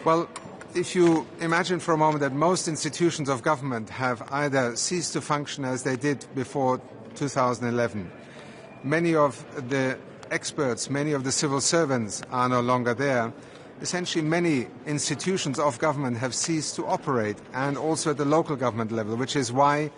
Well, if you imagine for a moment that most institutions of government have either ceased to function as they did before 2011, many of the experts, many of the civil servants are no longer there. Essentially, many institutions of government have ceased to operate, and also at the local government level, which is why,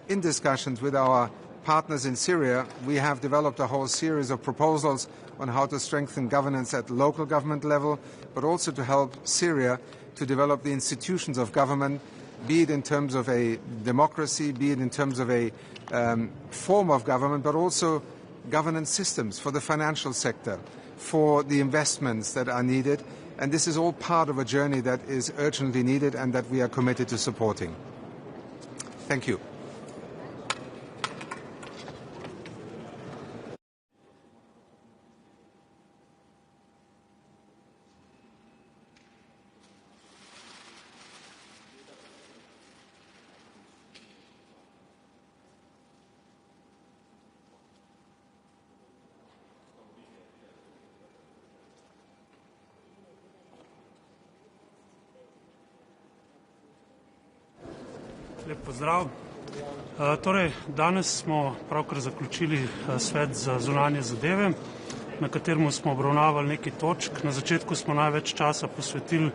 in discussions with our partners in Syria, we have developed a whole series of proposals on how to strengthen governance at local government level, but also to help Syria to develop the institutions of government, be it in terms of a democracy, be it in terms of a form of government, but also governance systems for the financial sector, for the investments that are needed. And this is all part of a journey that is urgently needed and that we are committed to supporting. Thank you. Lep pozdrav. Torej, danes smo pravkar zaključili svet za zunanje zadeve, na katerem smo obravnavali nekaj točk. Na začetku smo največ časa posvetili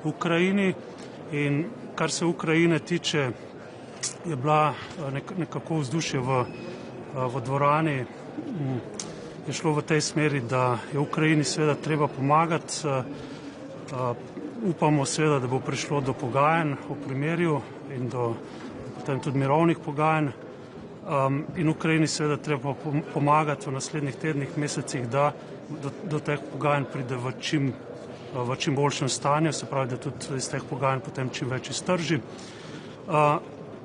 Ukrajini in kar se Ukrajine tiče, je bila nekako vzdušje v dvorani, je šlo v tej smeri, da je Ukrajini seveda treba pomagati. Upamo seveda, da bo prišlo do pogajanj o primirju in do potem tudi mirovnih pogajanj. In Ukrajini seveda treba pomagati v naslednjih tednih, mesecih, da do teh pogajanj pride v čim boljšem stanju, se pravi, da tudi iz teh pogajanj potem čim več iztrži.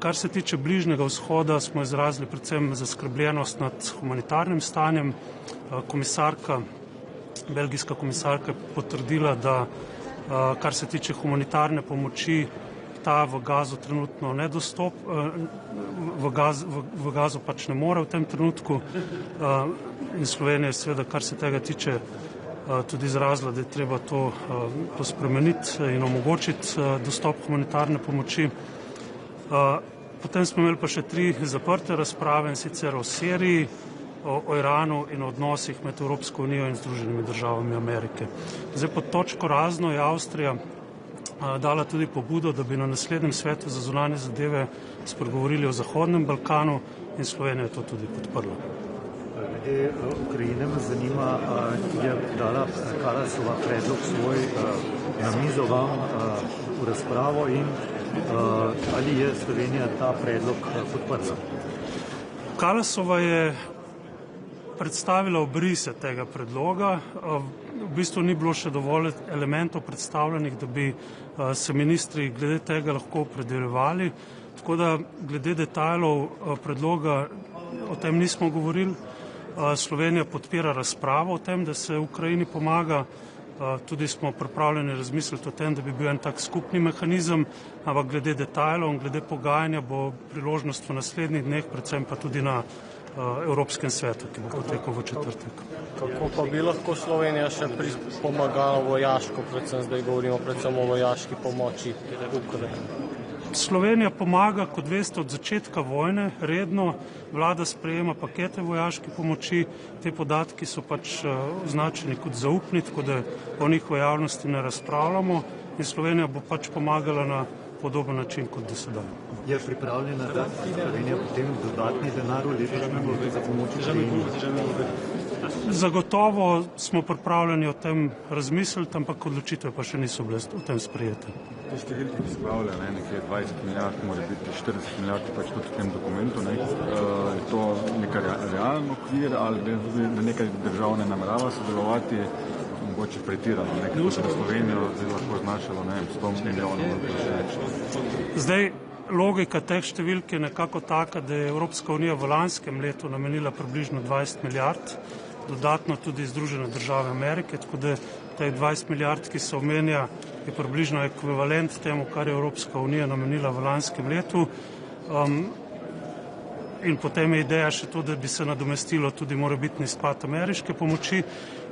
Kar se tiče Bližnjega vzhoda, smo izrazili predvsem zaskrbljenost nad humanitarnim stanjem. Belgijska komisarka je potrdila, da kar se tiče humanitarne pomoči, ta v Gazu trenutno v Gazu pač ne more v tem trenutku. In Slovenija je seveda, kar se tega tiče, tudi izrazila, da je treba to spremeniti in omogočiti dostop humanitarne pomoči. Potem smo imeli pa še 3 zaprte razprave, in sicer o Siriji, o Iranu in o odnosih med Evropsko unijo in Združenimi državami Amerike. Zdaj pod točko razno je Avstrija dala tudi pobudo, da bi na naslednjem svetu za zunanje zadeve spregovorili o Zahodnem Balkanu, in Slovenija je to tudi podprla. Glede Ukrajine me zanima, je dala Kalasova predlog svoj na mizo vam v razpravo in ali je Slovenija ta predlog podprla? Kalasova je predstavila obrise tega predloga. V bistvu ni bilo še dovolj elementov predstavljenih, da bi se ministri glede tega lahko opredeljevali. Tako da glede detajlov predloga o tem nismo govorili. Slovenija podpira razpravo o tem, da se Ukrajini pomaga. Tudi smo pripravljeni razmisliti o tem, da bi bil en tak skupni mehanizem, ampak glede detajlov in glede pogajanja bo priložnost v naslednjih dneh, predvsem pa tudi na Evropskem svetu, ki bo potekal v četrtek. Kako pa bi lahko Slovenija še pomagala vojaško, predvsem zdaj govorimo predvsem o vojaški pomoči Ukrajini? Slovenija pomaga, kot veste, od začetka vojne redno. Vlada sprejema pakete vojaške pomoči. Te podatki so pač označeni kot zaupni, tako da o njih v javnosti ne razpravljamo, in Slovenija bo pač pomagala na podoben način kot do sedaj. Je pripravljena dati Slovenija potem dodatni denar v letošnjem letu za pomoč Ukrajini? Zagotovo smo pripravljeni o tem razmisliti, ampak odločitve pa še niso bile o tem sprejete. Te številke izpravlja, nekaj 20 milijard, mora biti 40 milijard pač tudi v tem dokumentu. Je to nekaj realen okvir ali da nekaj držav ne namerava sodelovati, mogoče pretirano, nekaj za Slovenijo lahko znašalo 100 milijonov. Zdaj, logika teh številk je nekako taka, da je Evropska unija v lanskem letu namenila približno 20 milijard, dodatno tudi Združene države Amerike, tako da teh 20 milijard, ki se omenja, je približno ekvivalent temu, kar je Evropska unija namenila v lanskem letu. In potem je ideja še to, da bi se nadomestilo tudi morebitni izpad ameriške pomoči.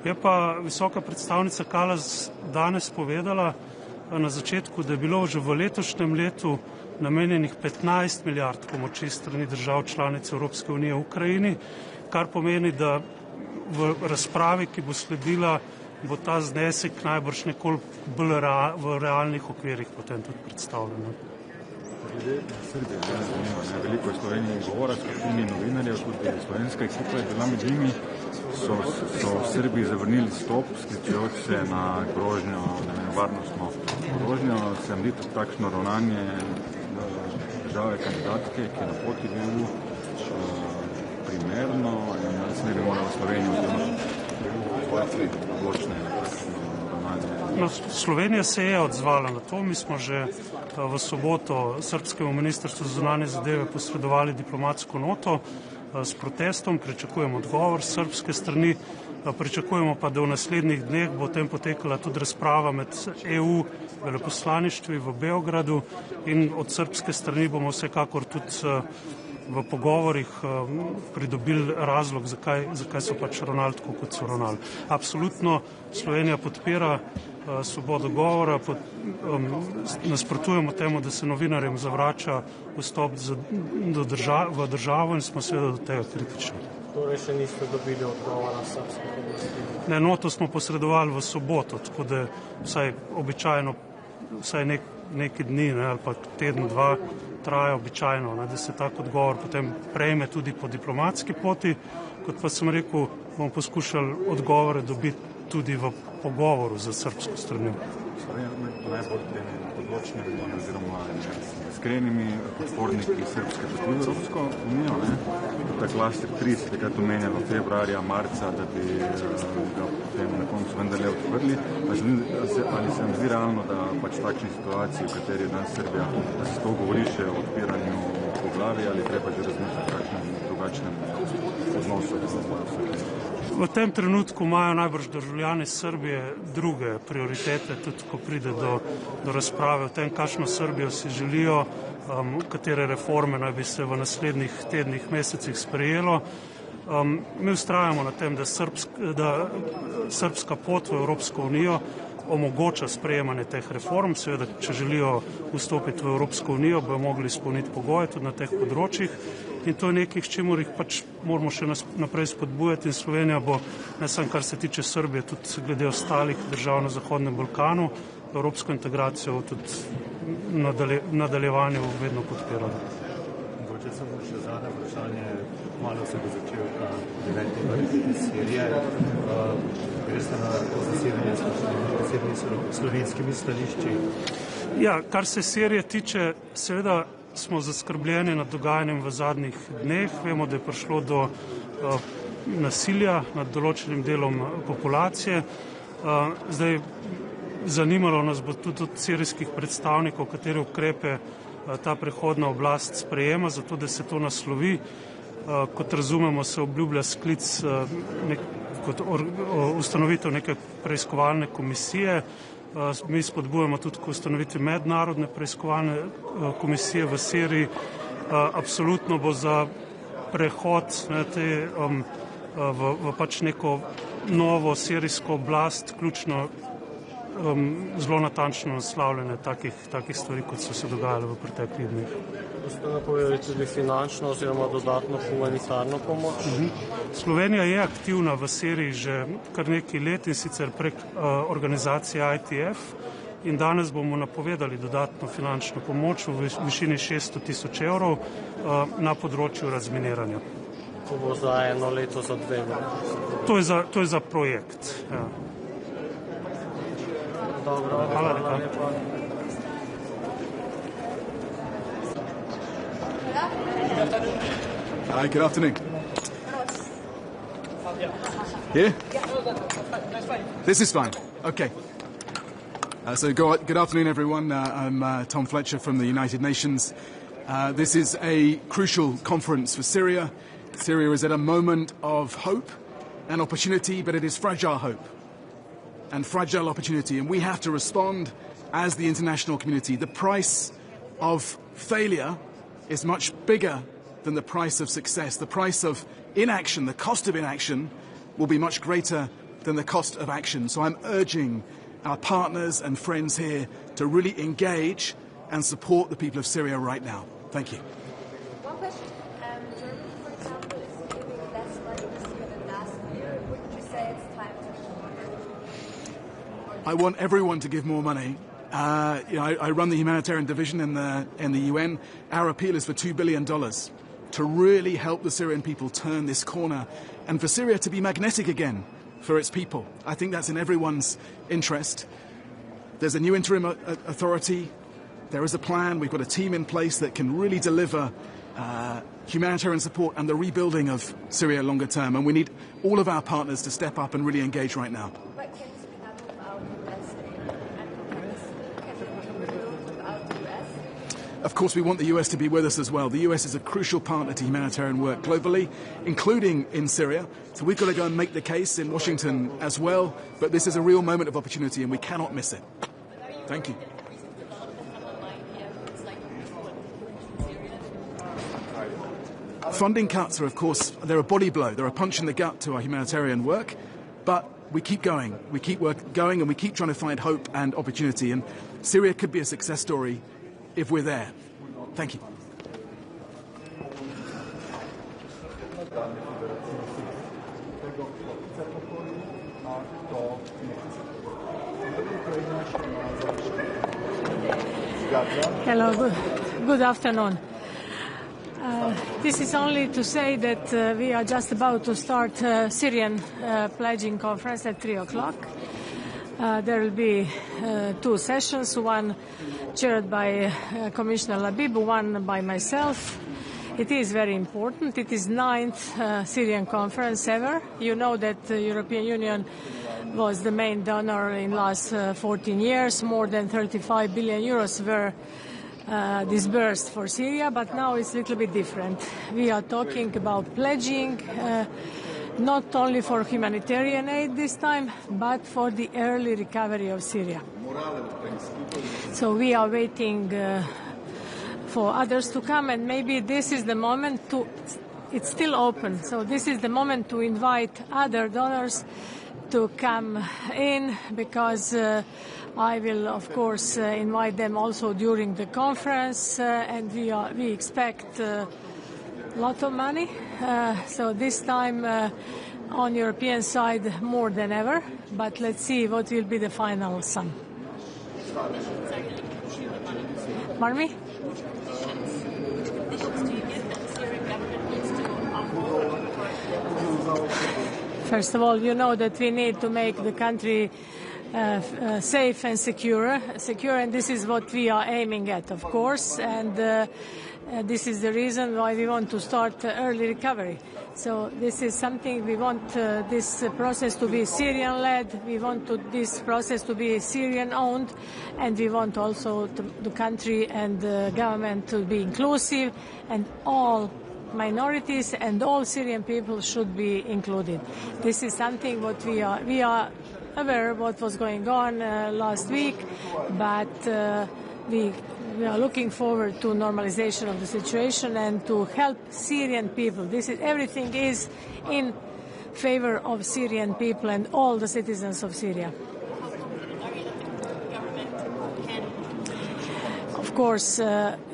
Je pa visoka predstavnica Kallas danes povedala, na začetku, da je bilo že v letošnjem letu namenjenih 15 milijard pomoči strani držav članic Evropske unije v Ukrajini, kar pomeni, da v razpravi, ki bo sledila, bo ta znesek najbrž nekoliko bolj v realnih okvirih potem tudi predstavljen. Glede Srbije, veliko je Sloveniji govora, skupini novinarjev, tudi slovenska ekipa je bila med njimi, so v Srbiji zavrnili stop, sklicujoč se na grožnjo, varnostno grožnjo. Se mi zdi takšno ravnanje države kandidatke, ki je na poti v EU, primerno in se ne bi morala Slovenija odločne ravnanje. Slovenija se je odzvala na to. Mi smo že v soboto Srbskemu ministrstvu za zunanje zadeve posredovali diplomatsko noto s protestom, pričakujemo odgovor srbske strani, pričakujemo pa, da v naslednjih dneh bo o tem potekala tudi razprava med EU veleposlaništvi v Beogradu in od srbske strani bomo vsekakor tudi v pogovorih pridobili razlog, zakaj so pač ravnali tako, kot so ravnali. Absolutno Slovenija podpira svobodo govora, nasprotujemo temu, da se novinarjem zavrača vstop v državo in smo seveda do tega kritični. Torej še niste dobili odgovora srbskih oblasti? Ne, noto smo posredovali v soboto, tako da vsaj običajno, vsaj neki dni ali pa teden, dva traja običajno, da se tak odgovor potem prejme tudi po diplomatski poti, kot pa sem rekel, bomo poskušali odgovore dobiti tudi v pogovoru za srbsko stranjo. Najbolj odločnimi oziroma iskrenimi podporniki srpske poti v Evropsko unijo, ta klaster 3 se takrat omenjalo februarja, marca, da bi ga potem na koncu vendarle odprli. Ali se vam zdi realno, da pač v takšni situaciji, v kateri je danes Srbija, da se to govori še o odpiranju poglavij ali treba že razmišljati o kakšnem drugačnem odnosu? V tem trenutku imajo najbrž državljani Srbije druge prioritete, tudi ko pride do razprave o tem, kakšno Srbijo si želijo, katere reforme naj bi se v naslednjih tednih, mesecih sprejelo. Mi vztrajamo na tem, da srbska pot v Evropsko unijo omogoča sprejemanje teh reform. Seveda, če želijo vstopiti v Evropsko unijo, bojo mogli izpolniti pogoje tudi na teh področjih. In to je nekaj, s čimer jih pač moramo še naprej spodbujati in Slovenija bo, ne samo kar se tiče Srbije, tudi glede ostalih držav na Zahodnem Balkanu, evropsko integracijo tudi nadaljevanju vedno podpirala. Mogoče samo še zadnje vprašanje, malo se bo začel 9. vrh iz Sirije. Gre se na zasedanje s slovenskimi stališči? Ja, kar se Sirije tiče, seveda smo zaskrbljeni nad dogajanjem v zadnjih dneh. Vemo, da je prišlo do nasilja nad določenim delom populacije. Zdaj, zanimalo nas bo tudi od sirijskih predstavnikov, katere ukrepe ta prehodna oblast sprejema, zato da se to naslovi. Kot razumemo, se obljublja sklic kot ustanovitev neke preiskovalne komisije. Mi spodbujamo tudi k ustanovitvi mednarodne preiskovalne komisije v Siriji. Absolutno bo za prehod v pač neko novo sirijsko oblast ključno zelo natančno naslavljanje takih stvari, kot so se dogajale v preteklih dneh. Ste napovedali tudi finančno oziroma dodatno humanitarno pomoč? Slovenija je aktivna v Siriji že kar nekaj let in sicer prek organizacije ITF in danes bomo napovedali dodatno finančno pomoč v višini 600.000 evrov na področju razminiranja. To bo za 1 leto, za 2 leti? To je za projekt, ja. Dobro, hvala lepa. Hi, good afternoon. Here? This is fine. Okay. Good afternoon, everyone. I'm Tom Fletcher from the United Nations. This is a crucial conference for Syria. Syria is at a moment of hope and opportunity, but it is fragile hope and fragile opportunity, and we have to respond as the international community. The price of failure is much bigger than the price of success. The price of inaction, the cost of inaction, will be much greater than the cost of action. So I'm urging our partners and friends here to really engage and support the people of Syria right now. Thank you. One question. Germany, for example, is giving less money this year than last year. Wouldn't you say it's time to... I want everyone to give more money. I run the humanitarian division in the UN. Our appeal is for $2 billion to really help the Syrian people turn this corner and for Syria to be magnetic again for its people. I think that's in everyone's interest. There's a new interim authority. There is a plan. We've got a team in place that can really deliver humanitarian support and the rebuilding of Syria longer term. And we need all of our partners to step up and really engage right now. But can this be done without USA? And can it be built without the US? Of course, we want the US to be with us as well. The US is a crucial partner to humanitarian work globally, including in Syria. So we've got to go and make the case in Washington as well. But this is a real moment of opportunity and we cannot miss it. Thank you. Funding cuts are, of course, they're a body blow. They're a punch in the gut to our humanitarian work. But we keep going. We keep going and we keep trying to find hope and opportunity. And Syria could be a success story if we're there. Thank you. Hello, good afternoon. This is only to say that we are just about to start Syrian pledging conference at 3 o'clock. There will be 2 sessions, one chaired by Commissioner Labib, one by myself. It is very important. It is 9th Syrian conference ever. You know that the European Union was the main donor in the last 14 years. More than 35 billion euros were disbursed for Syria, but now it's a little bit different. We are talking about pledging not only for humanitarian aid this time, but for the early recovery of Syria. So we are waiting for others to come, and maybe this is the moment to, it's still open, so this is the moment to invite other donors to come in, because I will, of course, invite them also during the conference, and we expect a lot of money. So this time on European side more than ever, but let's see what will be the final sum. Pardon me? First of all, you know that we need to make the country safe and secure, and this is what we are aiming at, of course, and this is the reason why we want to start early recovery. So this is something we want this process to be Syrian-led, we want this process to be Syrian-owned, and we want also the country and the government to be inclusive, and all minorities and all Syrian people should be included. This is something what we are aware of what was going on last week, but we are looking forward to normalization of the situation and to help Syrian people. Everything is in favor of Syrian people and all the citizens of Syria. Of course,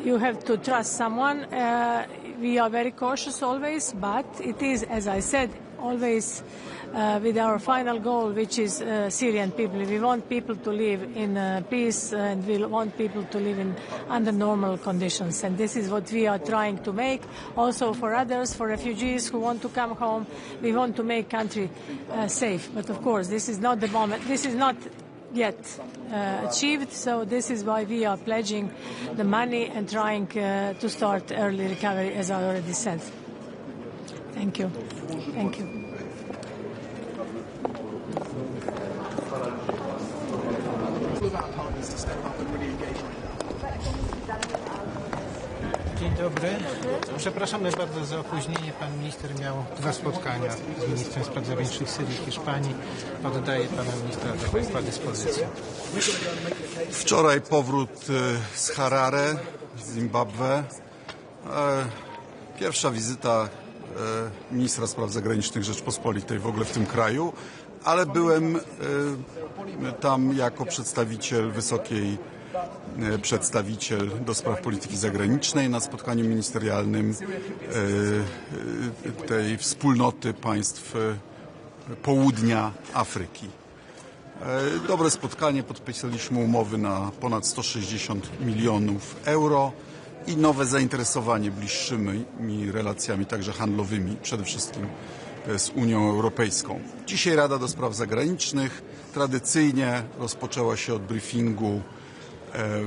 you have to trust someone. We are very cautious always, but it is, as I said, always with our final goal, which is Syrian people. We want people to live in peace, and we want people to live under normal conditions. And this is what we are trying to make. Also for others, for refugees who want to come home, we want to make country safe. But of course, this is not the moment. This is not yet achieved, so this is why we are pledging the money and trying to start early recovery, as I already said. Thank you. Thank you. Dzień dobry. Przepraszamy bardzo za opóźnienie. Pan minister miał 2 spotkania z ministrem spraw zagranicznych Syrii i Hiszpanii. Oddaję pana ministra do państwa dyspozycji. Wczoraj powrót z Harare, z Zimbabwe. Pierwsza wizyta ministra spraw zagranicznych Rzeczpospolitej w ogóle w tym kraju. ale byłem tam jako wysokiej przedstawiciel do spraw polityki zagranicznej na spotkaniu ministerialnym tej wspólnoty państw południa Afryki. Dobre spotkanie, podpisaliśmy umowy na ponad 160 milionów euro i nowe zainteresowanie bliższymi relacjami także handlowymi, przede wszystkim z Unią Europejską. Dzisiaj Rada do Spraw Zagranicznych tradycyjnie rozpoczęła się od briefingu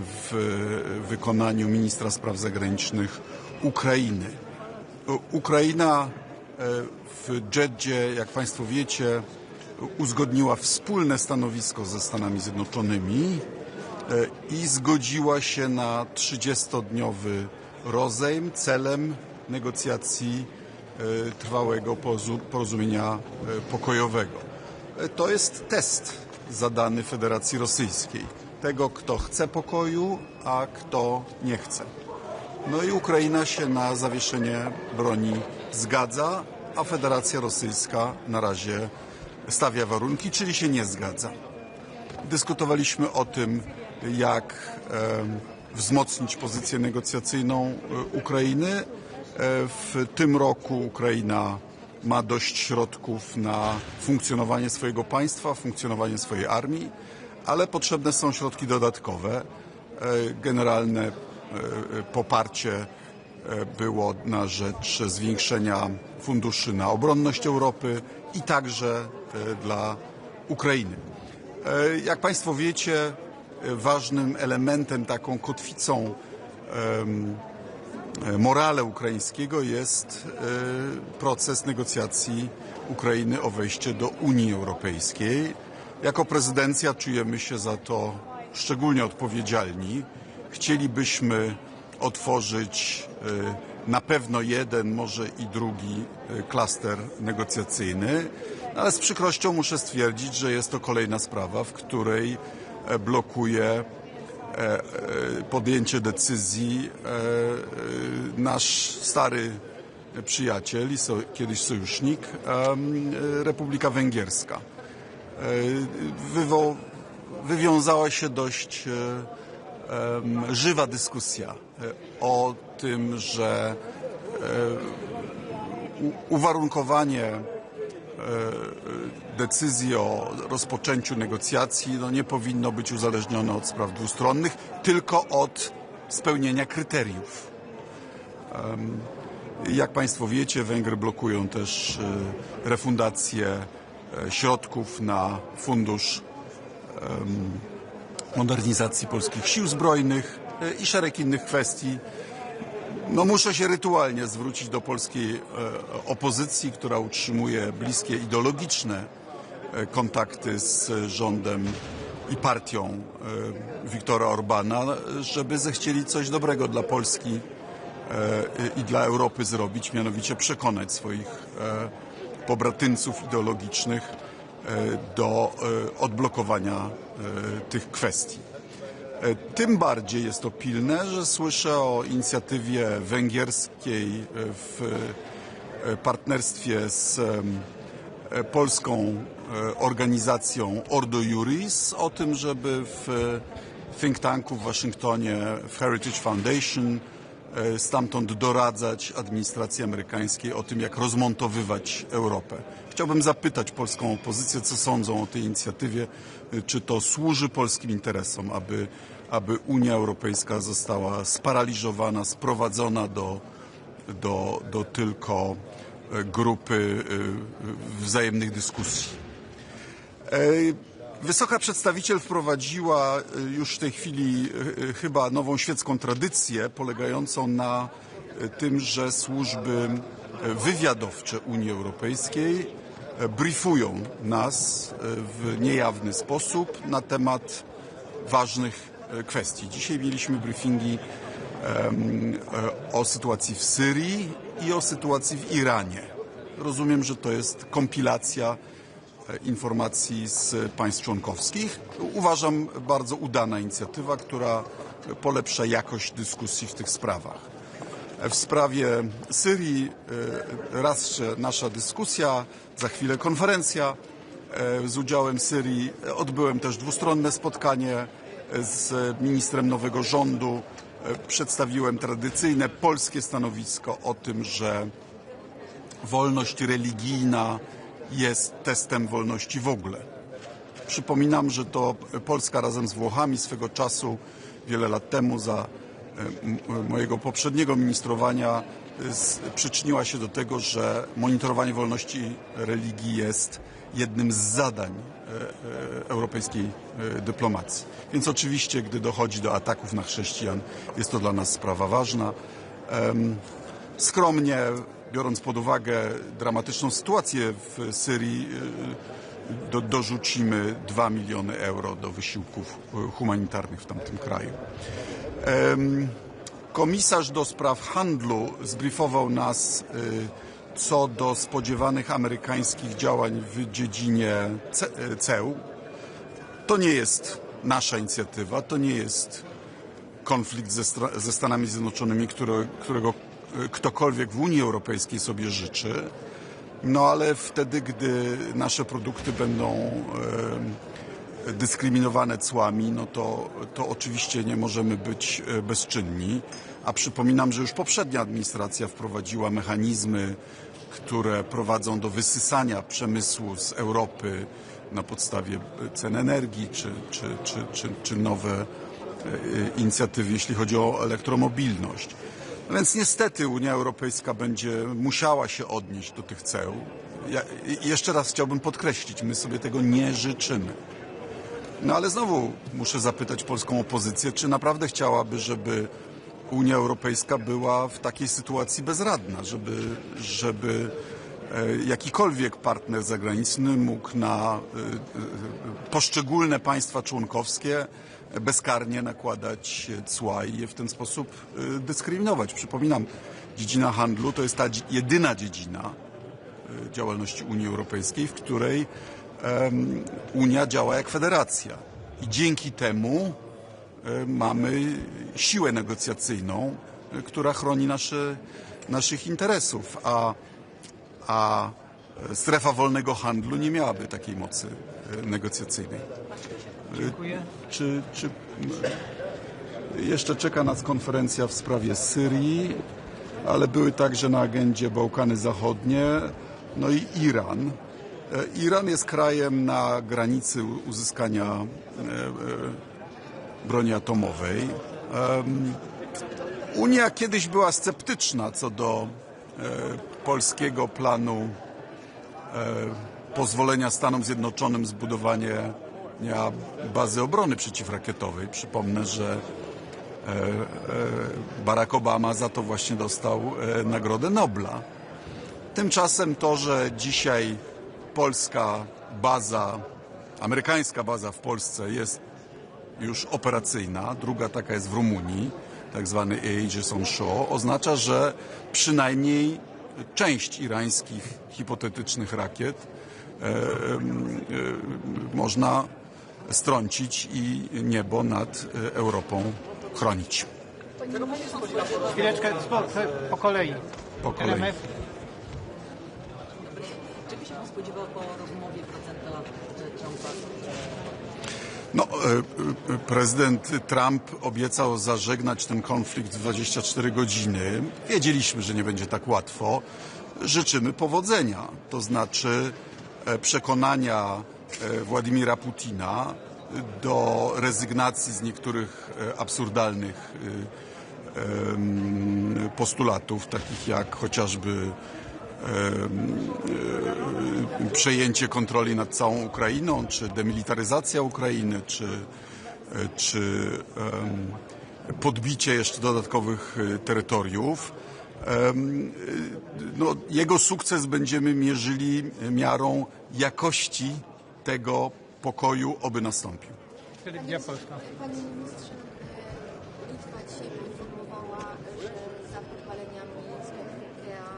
w wykonaniu ministra spraw zagranicznych Ukrainy. Ukraina w Dżeddzie, jak Państwo wiecie, uzgodniła wspólne stanowisko ze Stanami Zjednoczonymi i zgodziła się na 30-dniowy rozejm celem negocjacji trwałego porozumienia pokojowego. To jest test zadany Federacji Rosyjskiej. Tego, kto chce pokoju, a kto nie chce. No i Ukraina się na zawieszenie broni zgadza, a Federacja Rosyjska na razie stawia warunki, czyli się nie zgadza. Dyskutowaliśmy o tym, jak wzmocnić pozycję negocjacyjną Ukrainy. W tym roku Ukraina ma dość środków na funkcjonowanie swojego państwa, funkcjonowanie swojej armii, ale potrzebne są środki dodatkowe. Generalne poparcie było na rzecz zwiększenia funduszy na obronność Europy i także dla Ukrainy. Jak Państwo wiecie, ważnym elementem, taką kotwicą morale ukraińskiego jest proces negocjacji Ukrainy o wejście do Unii Europejskiej. Jako prezydencja czujemy się za to szczególnie odpowiedzialni. Chcielibyśmy otworzyć na pewno jeden, może i drugi klaster negocjacyjny, ale z przykrością muszę stwierdzić, że jest to kolejna sprawa, w której blokuje podjęcie decyzji nasz stary przyjaciel i kiedyś sojusznik, Republika Węgierska. Wywiązała się dość żywa dyskusja o tym, że uwarunkowanie decyzji o rozpoczęciu negocjacji nie powinno być uzależnione od spraw dwustronnych, tylko od spełnienia kryteriów. Jak Państwo wiecie, Węgry blokują też refundację środków na fundusz modernizacji polskich sił zbrojnych i szereg innych kwestii. Muszę się rytualnie zwrócić do polskiej opozycji, która utrzymuje bliskie ideologiczne kontakty z rządem i partią Viktora Orbana, żeby zechcieli coś dobrego dla Polski i dla Europy zrobić, mianowicie przekonać swoich pobratyńców ideologicznych do odblokowania tych kwestii. Tym bardziej jest to pilne, że słyszę o inicjatywie węgierskiej w partnerstwie z polską organizacją Ordo Iuris, o tym, żeby w think tanku w Waszyngtonie, w Heritage Foundation, stamtąd doradzać administracji amerykańskiej o tym, jak rozmontowywać Europę. Chciałbym zapytać polską opozycję, co sądzą o tej inicjatywie, czy to służy polskim interesom, aby Unia Europejska została sparaliżowana, sprowadzona do tylko grupy wzajemnych dyskusji. Wysoka przedstawiciel wprowadziła już w tej chwili chyba nową świecką tradycję polegającą na tym, że służby wywiadowcze Unii Europejskiej briefują nas w niejawny sposób na temat ważnych kwestii. Dzisiaj mieliśmy briefingi o sytuacji w Syrii i o sytuacji w Iranie. Rozumiem, że to jest kompilacja informacji z państw członkowskich. Uważam, bardzo udana inicjatywa, która polepsza jakość dyskusji w tych sprawach. W sprawie Syrii raz nasza dyskusja, za chwilę konferencja. z udziałem Syrii. Odbyłem też dwustronne spotkanie z ministrem nowego rządu. Przedstawiłem tradycyjne polskie stanowisko o tym, że wolność religijna jest testem wolności w ogóle. Przypominam, że to Polska razem z Włochami swego czasu, wiele lat temu, za mojego poprzedniego ministrowania, przyczyniła się do tego, że monitorowanie wolności religii jest jednym z zadań europejskiej dyplomacji. Więc oczywiście, gdy dochodzi do ataków na chrześcijan, jest to dla nas sprawa ważna. Skromnie, biorąc pod uwagę dramatyczną sytuację w Syrii, dorzucimy 2 miliony euro do wysiłków humanitarnych w tamtym kraju. Komisarz do spraw handlu zbriefował nas co do spodziewanych amerykańskich działań w dziedzinie ceł. To nie jest nasza inicjatywa, to nie jest konflikt ze Stanami Zjednoczonymi, którego ktokolwiek w Unii Europejskiej sobie życzy. No ale wtedy, gdy nasze produkty będą dyskryminowane cłami, no to oczywiście nie możemy być bezczynni. A przypominam, że już poprzednia administracja wprowadziła mechanizmy, które prowadzą do wysysania przemysłu z Europy na podstawie cen energii, czy nowe inicjatywy, jeśli chodzi o elektromobilność. No więc niestety Unia Europejska będzie musiała się odnieść do tych ceł. Jeszcze raz chciałbym podkreślić, my sobie tego nie życzymy. No ale znowu muszę zapytać polską opozycję, czy naprawdę chciałaby, żeby Unia Europejska była w takiej sytuacji bezradna, żeby jakikolwiek partner zagraniczny mógł na poszczególne państwa członkowskie bezkarnie nakładać cła i je w ten sposób dyskryminować. Przypominam, dziedzina handlu to jest ta jedyna dziedzina działalności Unii Europejskiej, w której Unia działa jak federacja. I dzięki temu mamy siłę negocjacyjną, która chroni naszych interesów, a strefa wolnego handlu nie miałaby takiej mocy negocjacyjnej. Dziękuję. Czy jeszcze czeka nas konferencja w sprawie Syrii, ale były także na agendzie Bałkany Zachodnie, no i Iran. Iran jest krajem na granicy uzyskania broni atomowej. Unia kiedyś była sceptyczna co do polskiego planu pozwolenia Stanom Zjednoczonym zbudowania bazy obrony przeciwrakietowej. Przypomnę, że Barack Obama za to właśnie dostał Nagrodę Nobla. Tymczasem to, że dzisiaj polska baza, amerykańska baza w Polsce jest już operacyjna, druga taka jest w Rumunii, tak zwany Aegis on Shore, oznacza, że przynajmniej część irańskich hipotetycznych rakiet można strącić i niebo nad Europą chronić. Chwileczkę, po kolei. Po kolei. RMF. Czego się pan spodziewał po rozmowie prezydenta Trumpa? No, prezydent Trump obiecał zażegnać ten konflikt w 24 godziny. Wiedzieliśmy, że nie będzie tak łatwo. Życzymy powodzenia, to znaczy przekonania Władimira Putina do rezygnacji z niektórych absurdalnych postulatów, takich jak chociażby przejęcie kontroli nad całą Ukrainą, czy demilitaryzacja Ukrainy, czy podbicie jeszcze dodatkowych terytoriów. No, jego sukces będziemy mierzyli miarą jakości tego pokoju, oby nastąpił. Panie ministrze, Litwa dzisiaj poinformowała, że za podpaleniami Skopjea,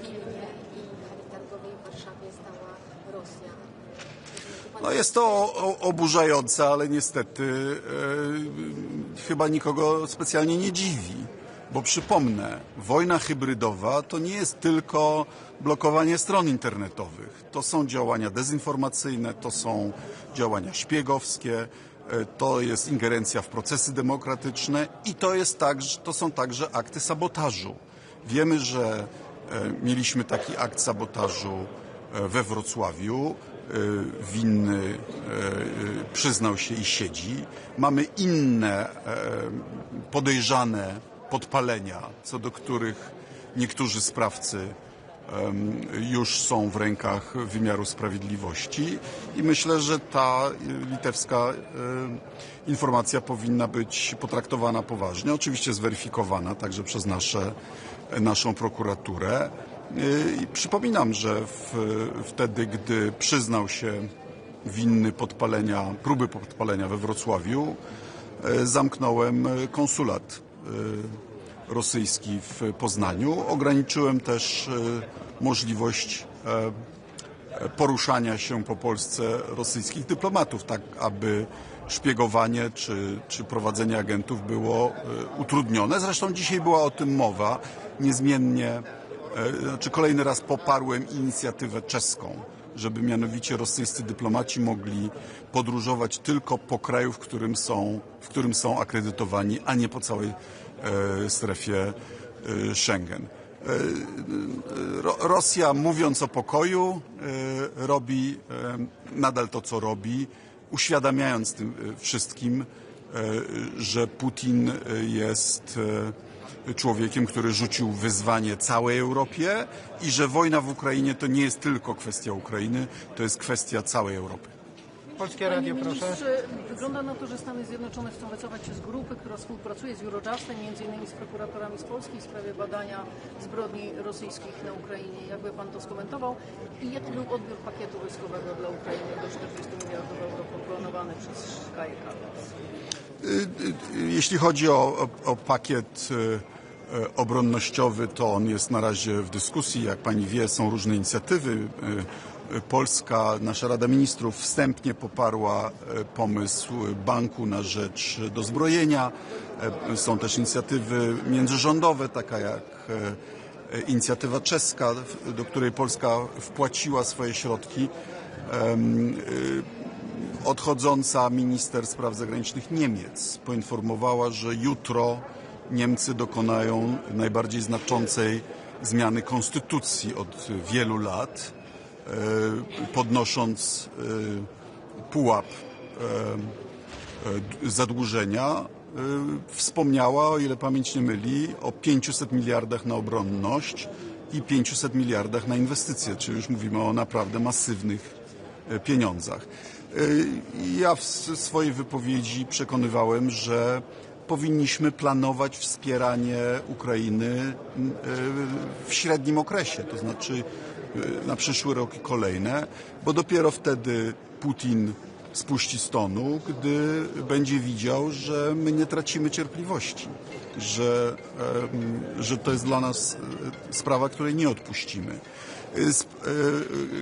Wilnie i Halitargowej w Warszawie stała Rosja. No jest to oburzające, ale niestety chyba nikogo specjalnie nie dziwi. Bo przypomnę, wojna hybrydowa to nie jest tylko blokowanie stron internetowych. To są działania dezinformacyjne, to są działania szpiegowskie, to jest ingerencja w procesy demokratyczne i to są także akty sabotażu. Wiemy, że mieliśmy taki akt sabotażu we Wrocławiu. Winny przyznał się i siedzi. Mamy inne podejrzane podpalenia, co do których niektórzy sprawcy już są w rękach wymiaru sprawiedliwości i myślę, że ta litewska informacja powinna być potraktowana poważnie, oczywiście zweryfikowana także przez naszą prokuraturę. I przypominam, że wtedy, gdy przyznał się winny próby podpalenia we Wrocławiu, zamknąłem konsulat rosyjski w Poznaniu. Ograniczyłem też możliwość poruszania się po Polsce rosyjskich dyplomatów, tak aby szpiegowanie czy prowadzenie agentów było utrudnione. Zresztą dzisiaj była o tym mowa. Niezmiennie, kolejny raz poparłem inicjatywę czeską, żeby mianowicie rosyjscy dyplomaci mogli podróżować tylko po kraju, w którym są akredytowani, a nie po całej strefie Schengen. Rosja, mówiąc o pokoju, robi nadal to, co robi, uświadamiając tym wszystkim, że Putin jest człowiekiem, który rzucił wyzwanie całej Europie i że wojna w Ukrainie to nie jest tylko kwestia Ukrainy, to jest kwestia całej Europy. Polskie Radio, proszę. Wygląda na to, że Stany Zjednoczone chcą wycofać się z grupy, która współpracuje z Eurojustem, m.in. z prokuratorami z Polski w sprawie badania zbrodni rosyjskich na Ukrainie. Jakby pan to skomentował? I jaki był odbiór pakietu wojskowego dla Ukrainy do 40 miliardów euro proplanowany przez Skype? Jeśli chodzi o pakiet obronnościowy, to on jest na razie w dyskusji. Jak pani wie, są różne inicjatywy. Polska, nasza Rada Ministrów wstępnie poparła pomysł banku na rzecz dozbrojenia. Są też inicjatywy międzyrządowe, taka jak inicjatywa czeska, do której Polska wpłaciła swoje środki. Odchodząca minister spraw zagranicznych Niemiec poinformowała, że jutro Niemcy dokonają najbardziej znaczącej zmiany konstytucji od wielu lat, podnosząc pułap zadłużenia. Wspomniała, o ile pamięć nie myli, o 500 miliardach na obronność i 500 miliardach na inwestycje, czyli już mówimy o naprawdę masywnych pieniądzach. Ja w swojej wypowiedzi przekonywałem, że powinniśmy planować wspieranie Ukrainy w średnim okresie, to znaczy na przyszły rok i kolejne, bo dopiero wtedy Putin spuści z tonu, gdy będzie widział, że my nie tracimy cierpliwości, że to jest dla nas sprawa, której nie odpuścimy. Z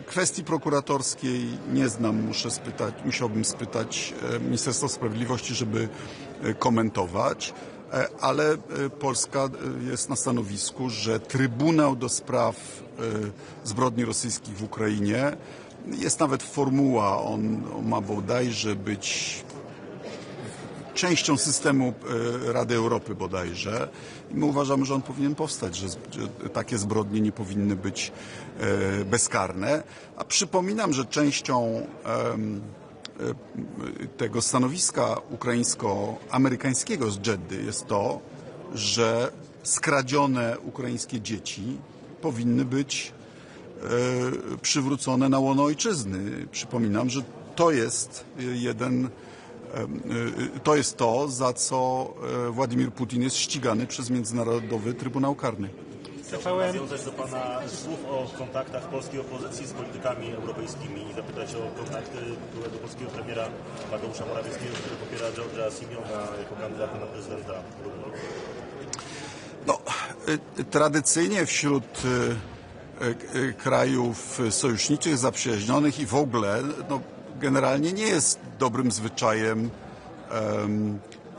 kwestii prokuratorskiej nie znam, musiałbym spytać Ministerstwo Sprawiedliwości, żeby komentować, ale Polska jest na stanowisku, że Trybunał do spraw zbrodni rosyjskich w Ukrainie, jest nawet formuła, on ma bodajże być częścią systemu Rady Europy bodajże. I my uważamy, że on powinien powstać, że takie zbrodnie nie powinny być bezkarne. A przypominam, że częścią tego stanowiska ukraińsko-amerykańskiego z Jeddy jest to, że skradzione ukraińskie dzieci powinny być przywrócone na łono ojczyzny. Przypominam, że to jest to, za co Władimir Putin jest ścigany przez Międzynarodowy Trybunał Karny. Chciałbym nawiązać do pana słów o kontaktach polskiej opozycji z politykami europejskimi i zapytać o kontakty byłego polskiego premiera Mateusza Morawieckiego, który popiera George'a Simiona jako kandydata na prezydenta. No, tradycyjnie wśród krajów sojuszniczych, zaprzyjaźnionych i w ogóle generalnie nie jest dobrym zwyczajem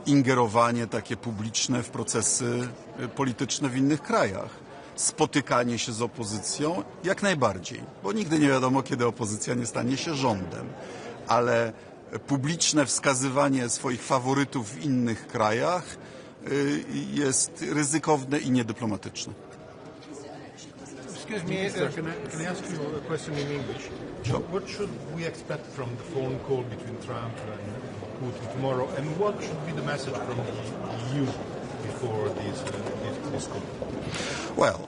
ingerowanie takie publiczne w procesy polityczne w innych krajach. Spotykanie się z opozycją jak najbardziej, bo nigdy nie wiadomo, kiedy opozycja nie stanie się rządem, ale publiczne wskazywanie swoich faworytów w innych krajach jest ryzykowne i niedyplomatyczne. Excuse me, can I ask you a question in English? Sure. What should we expect from the phone call between Trump and Putin tomorrow, and what should be the message from the EU before this call? Well,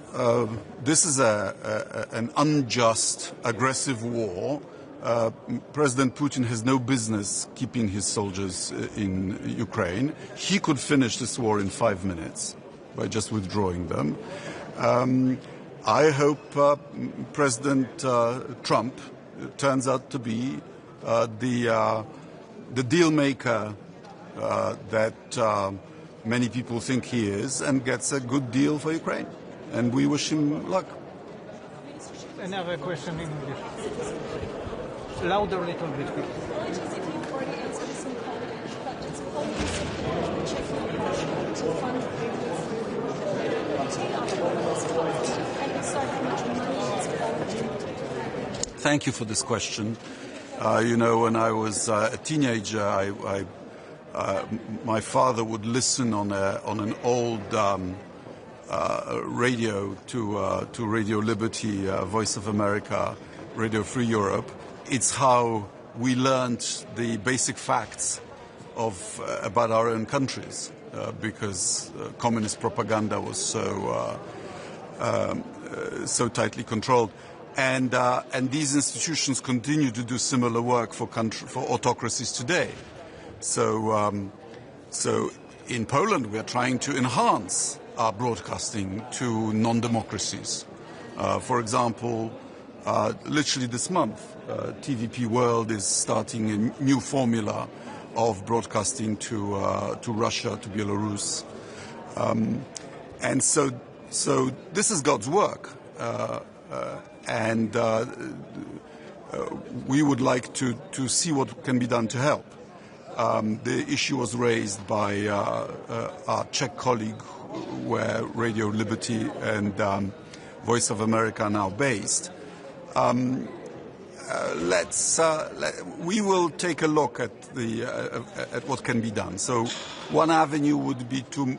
this is an unjust, aggressive war. President Putin has no business keeping his soldiers in Ukraine. He could finish this war in 5 minutes by just withdrawing them. I hope President Trump turns out to be the deal maker that many people think he is, and gets a good deal for Ukraine. And we wish him luck. Another question in English. Louder a little bit, please. Thank you for this question. You know, when I was a teenager, my father would listen on an old radio to Radio Liberty, Voice of America, Radio Free Europe. It's how we learned the basic facts about our own countries, because communist propaganda was so tightly controlled. And these institutions continue to do similar work for autocracies today. So in Poland, we are trying to enhance our broadcasting to non-democracies. For example, literally this month, TVP World is starting a new formula of broadcasting to Russia, to Belarus. And so this is God's work. And we would like to see what can be done to help. The issue was raised by our Czech colleague, where Radio Liberty and Voice of America are now based. We will take a look at what can be done. So one avenue would be to,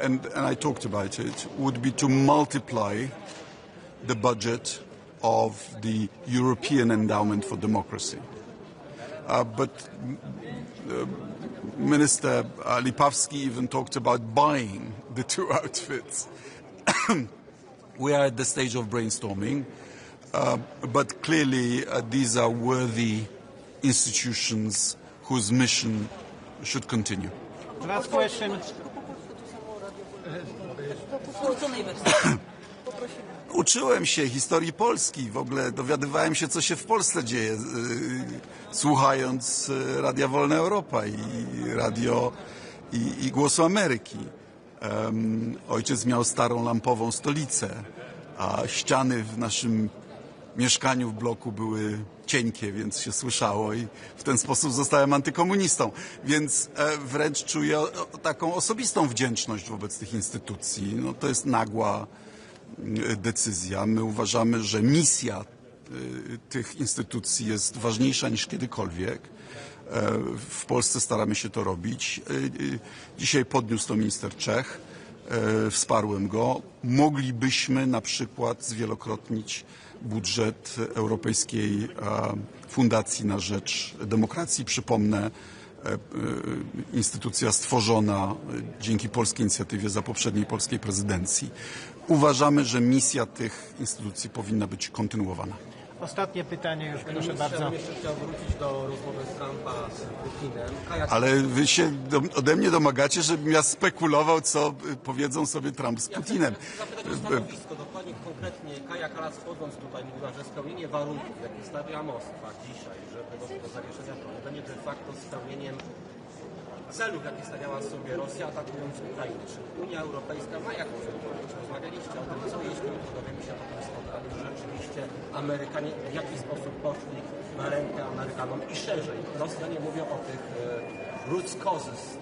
and I talked about it, would be to multiply the budget of the European Endowment for Democracy. But Minister Lipavsky even talked about buying the two outfits. We are at the stage of brainstorming, but clearly these are worthy institutions whose mission should continue. Last question. Uczyłem się historii Polski, w ogóle dowiadywałem się, co się w Polsce dzieje, słuchając Radia Wolna Europa i Głosu Ameryki. Ojciec miał starą lampową stolicę, a ściany w naszym mieszkaniu w bloku były cienkie, więc się słyszało i w ten sposób zostałem antykomunistą. Więc wręcz czuję taką osobistą wdzięczność wobec tych instytucji. No, to jest nagła decyzja. My uważamy, że misja tych instytucji jest ważniejsza niż kiedykolwiek. W Polsce staramy się to robić. Dzisiaj podniósł to minister Czech. Wsparłem go. Moglibyśmy na przykład zwielokrotnić budżet Europejskiej Fundacji na Rzecz Demokracji. Przypomnę, instytucja stworzona dzięki polskiej inicjatywie za poprzedniej polskiej prezydencji. Uważamy, że misja tych instytucji powinna być kontynuowana. Ostatnie pytanie już, proszę bardzo. Jeszcze chciał wrócić do rozmowy z Trumpa z Putinem. Ale wy się ode mnie domagacie, żebym ja spekulował, co powiedzą sobie Trump z Putinem. Zapytać o stanowisko, dokładnie konkretnie. Kaja Kallas wchodząc tutaj mówiła, że spełnienie warunków, jakie stawia Moskwa dzisiaj, żeby do zawieszenia broni, będzie de facto spełnieniem celów, jakie stawiała sobie Rosja, atakując Ukrainę. Czy Unia Europejska ma jakąś odpowiedź? Rozmawialiście o tym, co jeśli dowiemy się potem z spotkania, że rzeczywiście Amerykanie w jaki sposób poszli na rękę Amerykanom i szerzej. Rosjanie mówią o tych root causes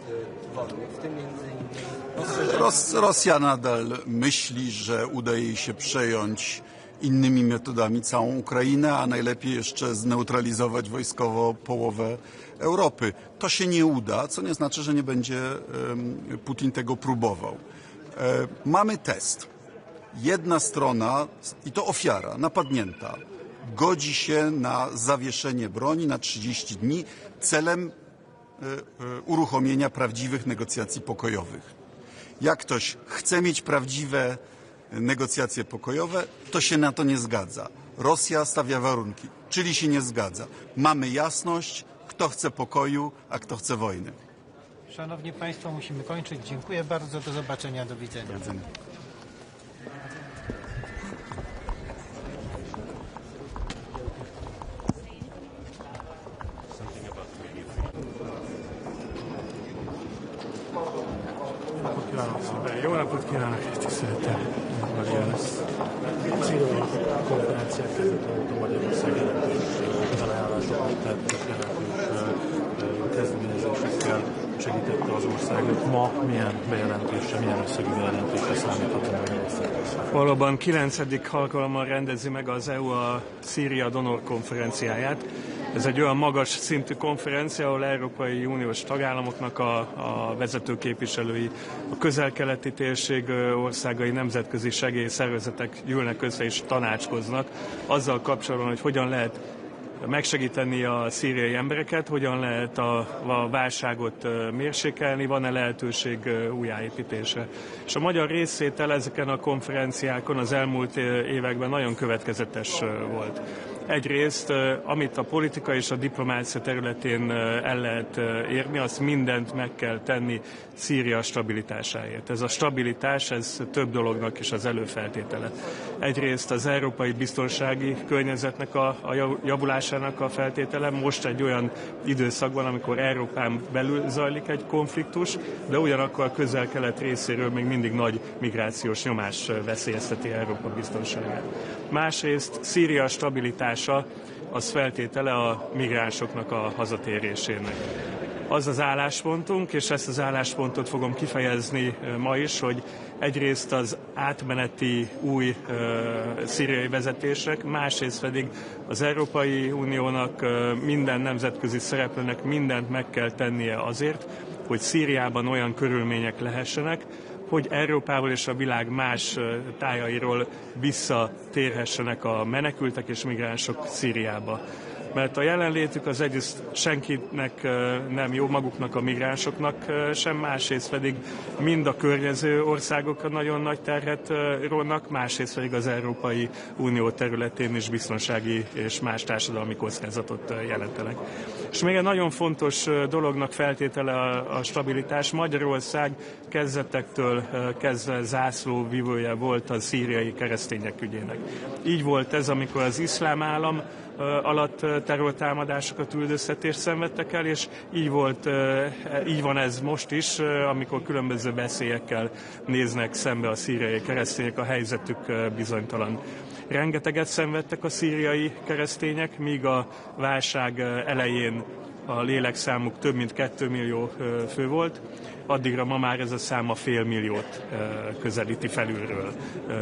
warunków, w tym między innymi Rosja nadal myśli, że udaje jej się przejąć innymi metodami całą Ukrainę, a najlepiej jeszcze zneutralizować wojskowo połowę Europy. To się nie uda, co nie znaczy, że nie będzie Putin tego próbował. Mamy test. Jedna strona, i to ofiara, napadnięta, godzi się na zawieszenie broni na 30 dni celem uruchomienia prawdziwych negocjacji pokojowych. Jak ktoś chce mieć prawdziwe negocjacje pokojowe, to się na to nie zgadza. Rosja stawia warunki, czyli się nie zgadza. Mamy jasność, kto chce pokoju, a kto chce wojny. Szanowni Państwo, musimy kończyć. Dziękuję bardzo. Do zobaczenia. Do widzenia. Do widzenia. Jó napot kívánok, tisztelettel Mariana. Szíriai konferenciák között, amit a Magyarország jelentős felajánlásokat tett, jelentős kezdeményezésekkel segítette az országot. Ma milyen bejelentésre, milyen összegű bejelentésre számíthatunk Magyarország? Valóban 9. alkalommal rendezi meg az EU a Szíria donor konferenciáját. Ez egy olyan magas szintű konferencia, ahol Európai Uniós tagállamoknak a vezető képviselői, a közel-keleti térség országai, nemzetközi segélyszervezetek gyűlnek össze és tanácskoznak azzal kapcsolatban, hogy hogyan lehet megsegíteni a szíriai embereket, hogyan lehet a válságot mérsékelni, van-e lehetőség újjáépítésre. És a magyar részvétel ezeken a konferenciákon az elmúlt években nagyon következetes volt. Egyrészt, amit a politika és a diplomácia területén el lehet érni, azt mindent meg kell tenni Szíria stabilitásáért. Ez a stabilitás, ez több dolognak is az előfeltétele. Egyrészt az európai biztonsági környezetnek a javulásának a feltétele. Most egy olyan időszakban, amikor Európán belül zajlik egy konfliktus, de ugyanakkor a közel-kelet részéről még mindig nagy migrációs nyomás veszélyezteti Európa biztonságát. Másrészt Szíria stabilitása az feltétele a migránsoknak a hazatérésének. Az az álláspontunk, és ezt az álláspontot fogom kifejezni ma is, hogy egyrészt az átmeneti új szíriai vezetések, másrészt pedig az Európai Uniónak, minden nemzetközi szereplőnek mindent meg kell tennie azért, hogy Szíriában olyan körülmények lehessenek, hogy Európával és a világ más tájairól visszatérhessenek a menekültek és migránsok Szíriába. Mert a jelenlétük az egyrészt senkinek nem jó, maguknak a migránsoknak sem, másrészt pedig mind a környező országokra nagyon nagy terhet rónak, másrészt pedig az Európai Unió területén is biztonsági és más társadalmi kockázatot jelentenek. És még egy nagyon fontos dolognak feltétele a stabilitás. Magyarország kezdetektől kezdve zászlóvivője volt a szíriai keresztények ügyének. Így volt ez, amikor az iszlám állam alatt terrortámadásokat, üldöztetést szenvedtek el, és így van ez most is, amikor különböző veszélyekkel néznek szembe a szíriai keresztények, a helyzetük bizonytalan. Rengeteget szenvedtek a szíriai keresztények, míg a válság elején a lélekszámuk több mint 2 millió fő volt, addigra ma már ez a szám a 500 000 közelíti felülről.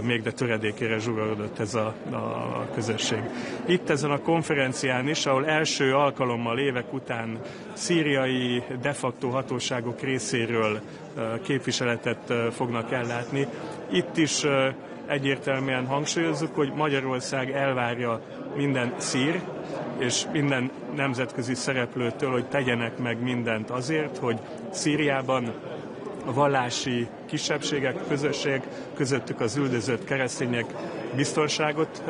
Még de töredékére zsugorodott ez a közösség. Itt ezen a konferencián is, ahol első alkalommal évek után szíriai de facto hatóságok részéről képviseletet fognak ellátni, itt is egyértelműen hangsúlyozzuk, hogy Magyarország elvárja minden szír és minden nemzetközi szereplőtől, hogy tegyenek meg mindent azért, hogy Szíriában a vallási kisebbségek, közösség, közöttük az üldözött keresztények biztonságot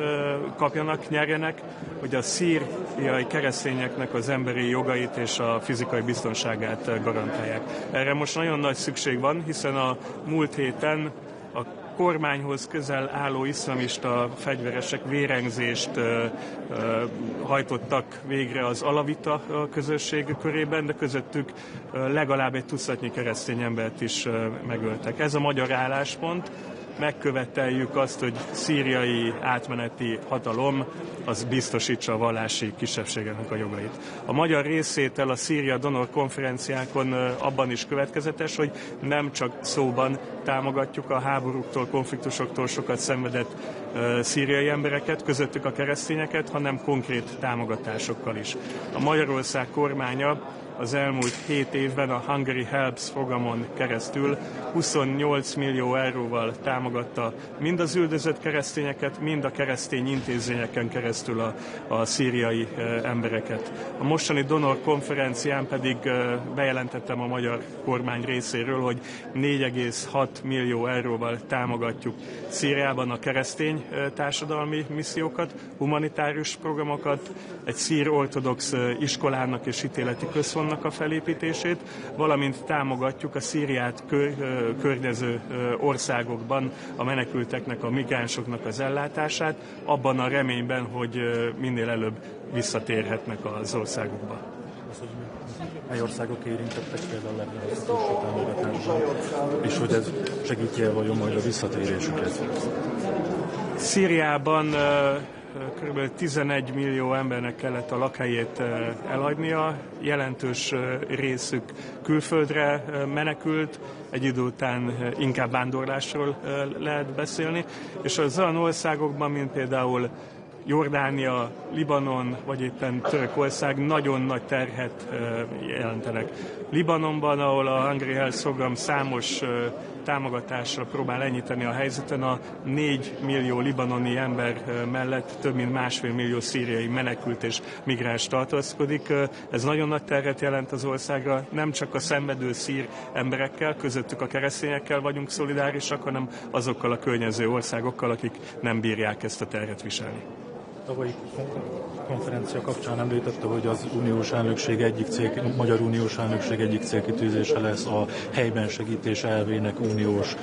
kapjanak, nyerjenek, hogy a szíriai keresztényeknek az emberi jogait és a fizikai biztonságát garantálják. Erre most nagyon nagy szükség van, hiszen a múlt héten a kormányhoz közel álló iszlamista fegyveresek vérengzést hajtottak végre az alavita közösség körében, de közöttük legalább egy tucatnyi keresztény embert is megöltek. Ez a magyar álláspont, megköveteljük azt, hogy szíriai átmeneti hatalom az biztosítsa a vallási kisebbségeknek a jogait. A magyar részvétel a Szíria donor konferenciákon abban is következetes, hogy nem csak szóban támogatjuk a háborúktól, konfliktusoktól sokat szenvedett szíriai embereket, közöttük a keresztényeket, hanem konkrét támogatásokkal is. A Magyarország kormánya az elmúlt 7 évben a Hungary Helps programon keresztül 28 millió euróval támogatta mind az üldözött keresztényeket, mind a keresztény intézményeken keresztül a szíriai embereket. A mostani donor konferencián pedig bejelentettem a magyar kormány részéről, hogy 4,6 millió euróval támogatjuk Szíriában a keresztény társadalmi missziókat, humanitárius programokat, egy szír ortodox iskolának és ítéleti központnak a felépítését, valamint támogatjuk a Szíriát környező országokban a menekülteknek, a migránsoknak az ellátását, abban a reményben, hogy minél előbb visszatérhetnek az országokba. Mely országok érintettek például ebben a támogatásban, és hogy ez segíti-e vajon majd a visszatérésüket? Szíriában kb. 11 millió embernek kellett a lakhelyét elhagynia, jelentős részük külföldre menekült, egy idő után inkább vándorlásról lehet beszélni, és az olyan országokban, mint például Jordánia, Libanon, vagy éppen Törökország nagyon nagy terhet jelentenek. Libanonban, ahol a Hungary Health program számos támogatásra próbál enyhíteni a helyzeten, a 4 millió libanoni ember mellett több mint 1,5 millió szíriai menekült és migráns tartózkodik. Ez nagyon nagy terhet jelent az országra, nem csak a szenvedő szír emberekkel, közöttük a keresztényekkel vagyunk szolidárisak, hanem azokkal a környező országokkal, akik nem bírják ezt a terhet viselni. Tavalyi konferencia kapcsán említette, hogy az uniós elnökség magyar uniós elnökség egyik célkitűzése lesz a helyben segítés elvének uniós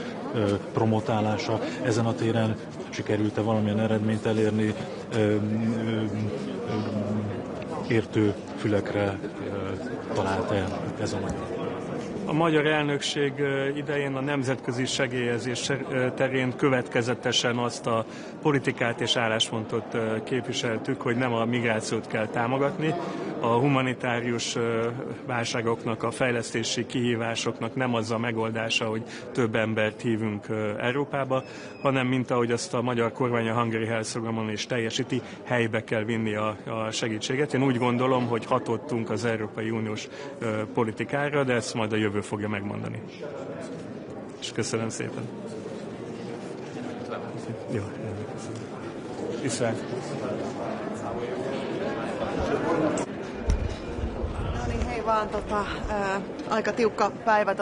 promotálása. Ezen a téren sikerült-e valamilyen eredményt elérni, értő fülekre talált-e ez a magyar? A magyar elnökség idején a nemzetközi segélyezés terén következetesen azt a politikát és álláspontot képviseltük, hogy nem a migrációt kell támogatni, a humanitárius válságoknak, a fejlesztési kihívásoknak nem az a megoldása, hogy több embert hívunk Európába, hanem mint ahogy azt a magyar kormány a Hungary Health programon is teljesíti, helybe kell vinni a segítséget. Én úgy gondolom, hogy hatottunk az Európai Uniós politikára, de ezt majd a jövő fogja megmondani. És köszönöm szépen. Jó, köszönöm. Viszlát. No niin, hei vaan. Aika tiukka päivä,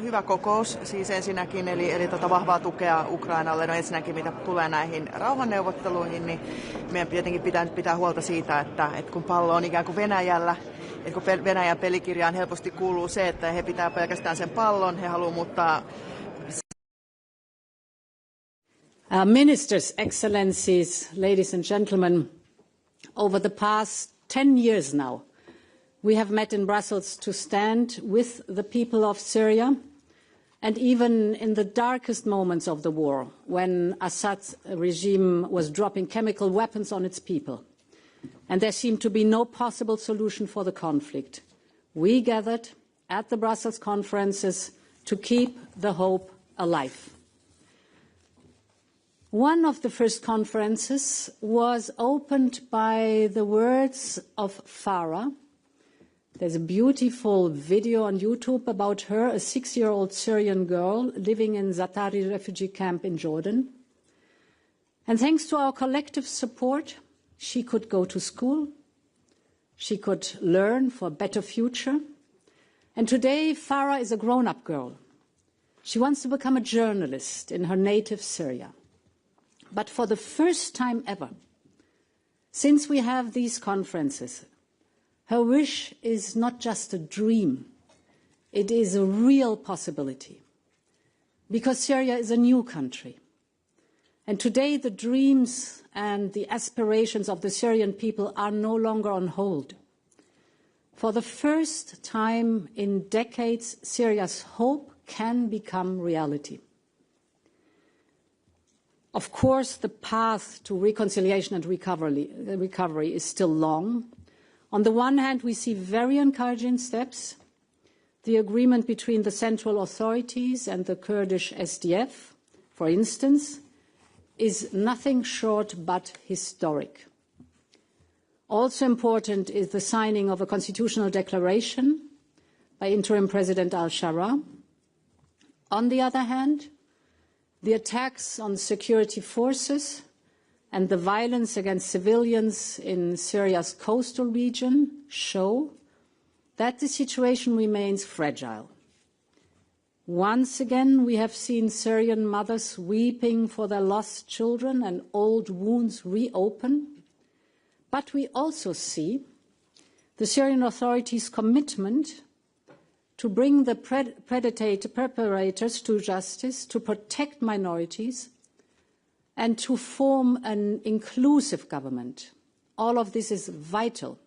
hyvä kokous siis ensinnäkin, eli vahvaa tukea Ukrainalle. No ensinnäkin mitä tulee näihin rauhanneuvotteluihin, niin meidän tietenkin pitää huolta siitä, että kun pallo on ikään kuin Venäjällä, että kun Venäjän pelikirjaan helposti kuuluu se, että he pitää pelkästään sen pallon, he haluaa muuttaa. Ministers, Excellencies, ladies and gentlemen, over the past 10 years now, we have met in Brussels to stand with the people of Syria, and even in the darkest moments of the war, when Assad's regime was dropping chemical weapons on its people, and there seemed to be no possible solution for the conflict, we gathered at the Brussels conferences to keep the hope alive. One of the first conferences was opened by the words of Farah. There's a beautiful video on YouTube about her, a 6-year-old Syrian girl living in Zatari refugee camp in Jordan. And thanks to our collective support, she could go to school, she could learn for a better future. And today, Farah is a grown-up girl. She wants to become a journalist in her native Syria. But for the first time ever, since we have these conferences, her wish is not just a dream, it is a real possibility. Because Syria is a new country. And today the dreams and the aspirations of the Syrian people are no longer on hold. For the first time in decades, Syria's hope can become reality. Of course, the path to reconciliation and recovery is still long. On the one hand, we see very encouraging steps. The agreement between the central authorities and the Kurdish SDF, for instance, is nothing short but historic. Also important is the signing of a constitutional declaration by interim President al-Shara. On the other hand, the attacks on security forces and the violence against civilians in Syria's coastal region show that the situation remains fragile. Once again, we have seen Syrian mothers weeping for their lost children and old wounds reopen. But we also see the Syrian authorities' commitment to bring the perpetrators to justice, to protect minorities, and to form an inclusive government. All of this is vital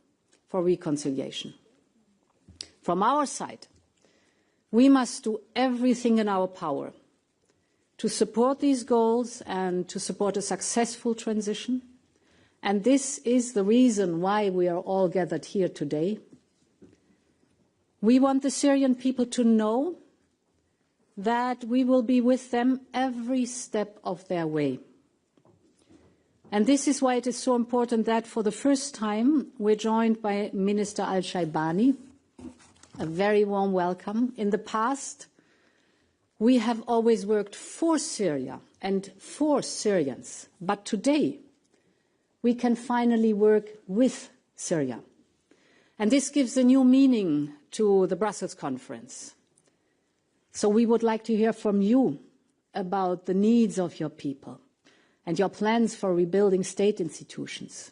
for reconciliation. From our side, we must do everything in our power to support these goals and to support a successful transition. And this is the reason why we are all gathered here today. We want the Syrian people to know that we will be with them every step of their way. And this is why it is so important that for the first time we're joined by Minister al-Shibani. A very warm welcome. In the past, we have always worked for Syria and for Syrians, but today we can finally work with Syria. And this gives a new meaning to the Brussels conference. So we would like to hear from you about the needs of your people and your plans for rebuilding state institutions.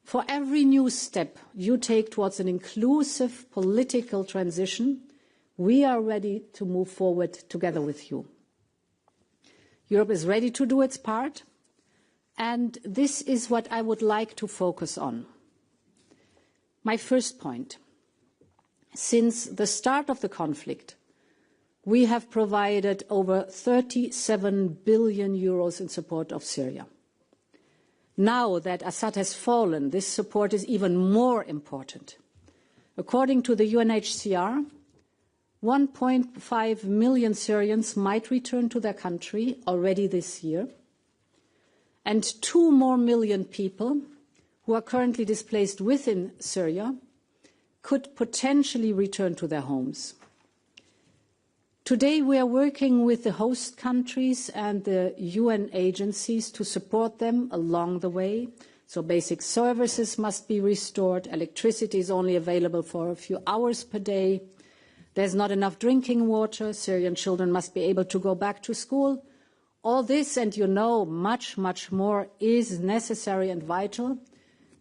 For every new step you take towards an inclusive political transition, we are ready to move forward together with you. Europe is ready to do its part, and this is what I would like to focus on. My first point. Since the start of the conflict, we have provided over 37 billion euros in support of Syria. Now that Assad has fallen, this support is even more important. According to the UNHCR, 1.5 million Syrians might return to their country already this year, and 2 more million people who are currently displaced within Syria could potentially return to their homes. Today we are working with the host countries and the UN agencies to support them along the way. So basic services must be restored. Electricity is only available for a few hours per day. There's not enough drinking water. Syrian children must be able to go back to school. All this, and you know, much, much more is necessary and vital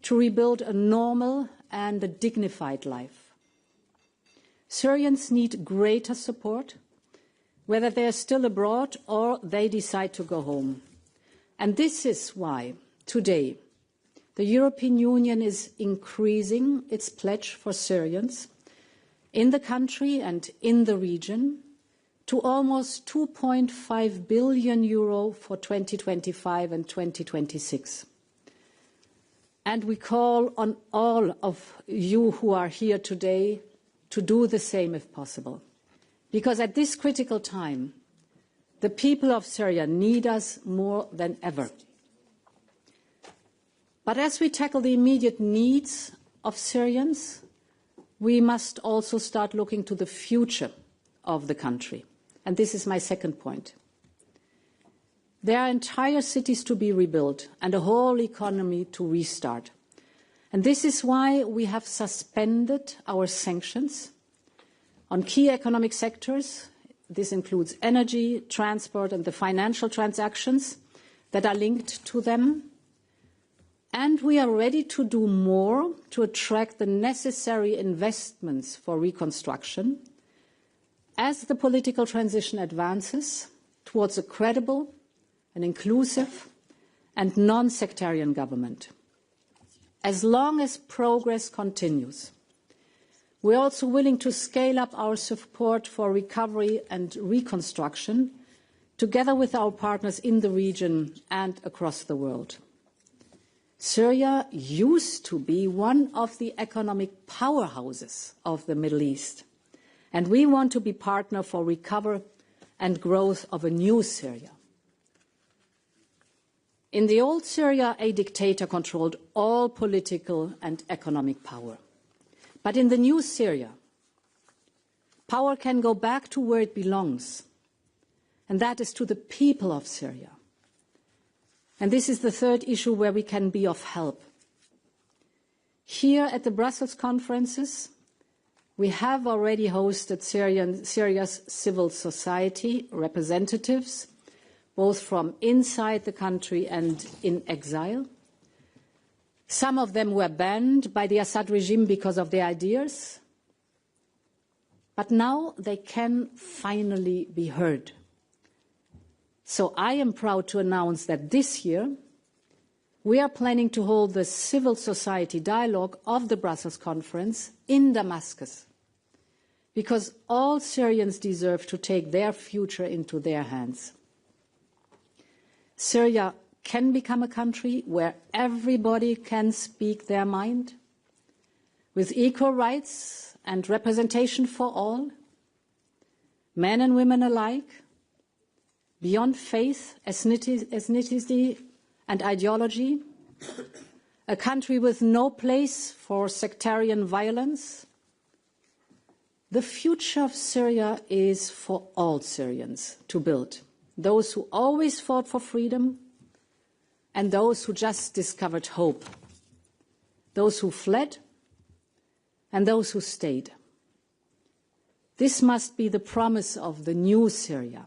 to rebuild a normal and a dignified life. Syrians need greater support, whether they are still abroad or they decide to go home. And this is why today the European Union is increasing its pledge for Syrians in the country and in the region to almost 2.5 billion euro for 2025 and 2026. And we call on all of you who are here today to do the same if possible. Because at this critical time, the people of Syria need us more than ever. But as we tackle the immediate needs of Syrians, we must also start looking to the future of the country. And this is my second point. There are entire cities to be rebuilt and a whole economy to restart. And this is why we have suspended our sanctions on key economic sectors. This includes energy, transport, and the financial transactions that are linked to them. And we are ready to do more to attract the necessary investments for reconstruction as the political transition advances towards a credible, an inclusive, and non-sectarian government. As long as progress continues, we are also willing to scale up our support for recovery and reconstruction together with our partners in the region and across the world. Syria used to be one of the economic powerhouses of the Middle East, and we want to be partner for recovery and growth of a new Syria. In the old Syria, a dictator controlled all political and economic power. But in the new Syria, power can go back to where it belongs, and that is to the people of Syria. And this is the third issue where we can be of help. Here at the Brussels conferences, we have already hosted Syria's civil society representatives, both from inside the country and in exile. Some of them were banned by the Assad regime because of their ideas, but now they can finally be heard. So I am proud to announce that this year we are planning to hold the civil society dialogue of the Brussels conference in Damascus, because all Syrians deserve to take their future into their hands. Syria can become a country where everybody can speak their mind, with equal rights and representation for all, men and women alike, beyond faith, ethnicity and ideology, a country with no place for sectarian violence. The future of Syria is for all Syrians to build, those who always fought for freedom and those who just discovered hope, those who fled and those who stayed. This must be the promise of the new Syria.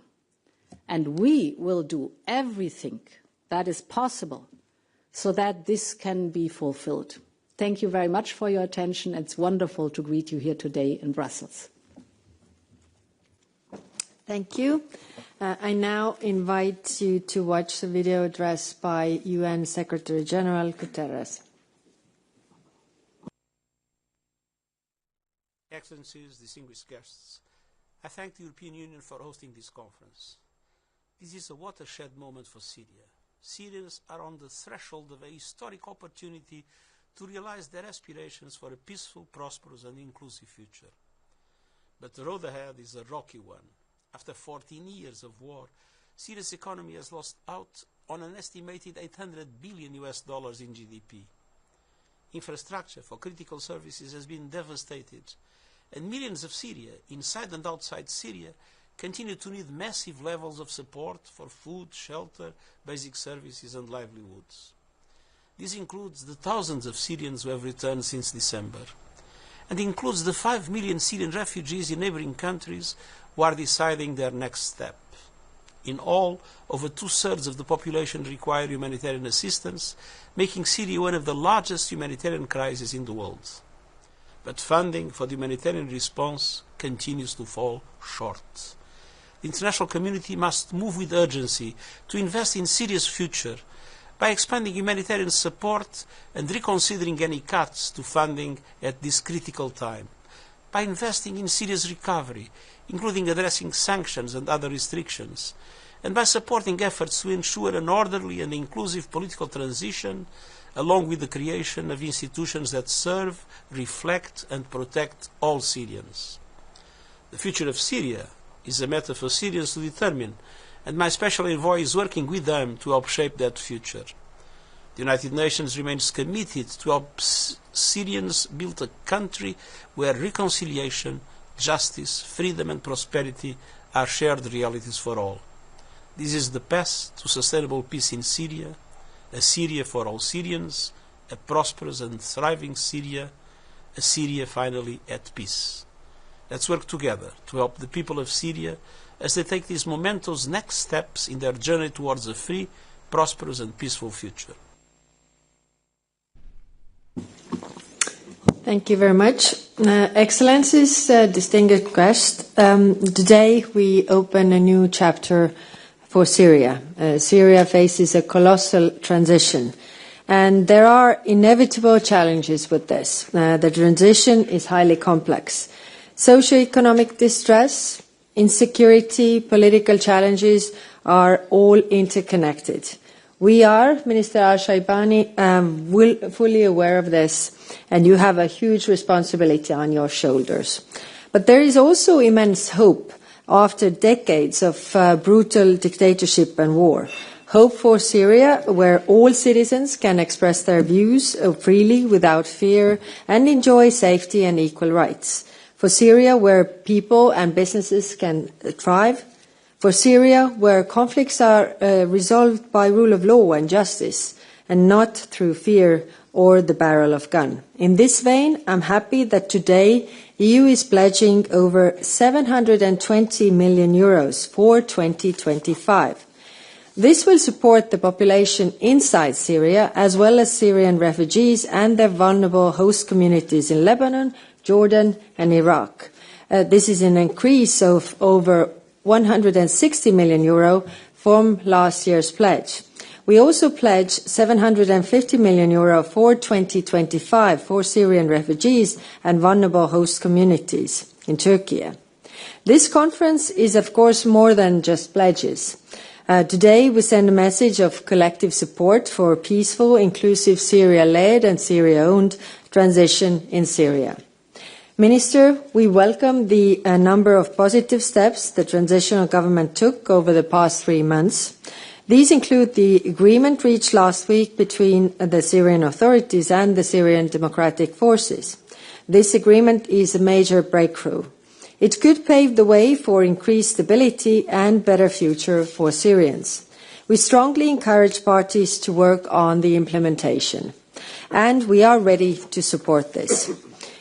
And we will do everything that is possible so that this can be fulfilled. Thank you very much for your attention. It's wonderful to greet you here today in Brussels. Thank you. I now invite you to watch the video address by UN Secretary General Guterres. Excellencies, distinguished guests, I thank the European Union for hosting this conference. This is a watershed moment for Syria. Syrians are on the threshold of a historic opportunity to realize their aspirations for a peaceful, prosperous and inclusive future. But the road ahead is a rocky one. After 14 years of war, Syria's economy has lost out on an estimated $800 billion in GDP. Infrastructure for critical services has been devastated, and millions of Syria, inside and outside Syria, continue to need massive levels of support for food, shelter, basic services and livelihoods. This includes the thousands of Syrians who have returned since December, and includes the 5 million Syrian refugees in neighboring countries who are deciding their next step. In all, over 2/3 of the population require humanitarian assistance, making Syria one of the largest humanitarian crises in the world. But funding for the humanitarian response continues to fall short. The international community must move with urgency to invest in Syria's future by expanding humanitarian support and reconsidering any cuts to funding at this critical time, by investing in Syria's recovery, including addressing sanctions and other restrictions, and by supporting efforts to ensure an orderly and inclusive political transition, along with the creation of institutions that serve, reflect and protect all Syrians. The future of Syria is a matter for Syrians to determine, and my special envoy is working with them to help shape that future. The United Nations remains committed to help Syrians build a country where reconciliation, justice, freedom and prosperity are shared realities for all. This is the path to sustainable peace in Syria, a Syria for all Syrians, a prosperous and thriving Syria, a Syria finally at peace. Let's work together to help the people of Syria as they take these momentous next steps in their journey towards a free, prosperous and peaceful future. Thank you very much. Excellencies, distinguished guests, today we open a new chapter for Syria. Syria faces a colossal transition, and there are inevitable challenges with this. The transition is highly complex. Socio-economic distress, insecurity, political challenges are all interconnected. We are, Minister al-Shibani, fully aware of this, and you have a huge responsibility on your shoulders. But there is also immense hope after decades of brutal dictatorship and war. Hope for Syria, where all citizens can express their views freely without fear and enjoy safety and equal rights. For Syria, where people and businesses can thrive. For Syria, where conflicts are resolved by rule of law and justice, and not through fear or the barrel of gun. In this vein, I'm happy that today EU is pledging over 720 million euros for 2025. This will support the population inside Syria, as well as Syrian refugees and their vulnerable host communities in Lebanon, Jordan and Iraq. This is an increase of over 160 million euro from last year's pledge. We also pledge 750 million euro for 2025 for Syrian refugees and vulnerable host communities in Turkey. This conference is, of course, more than just pledges. Today, we send a message of collective support for a peaceful, inclusive, Syria-led and Syria-owned transition in Syria. Minister, we welcome the number of positive steps the transitional government took over the past 3 months. These include the agreement reached last week between the Syrian authorities and the Syrian Democratic Forces. This agreement is a major breakthrough. It could pave the way for increased stability and better future for Syrians. We strongly encourage parties to work on the implementation, and we are ready to support this.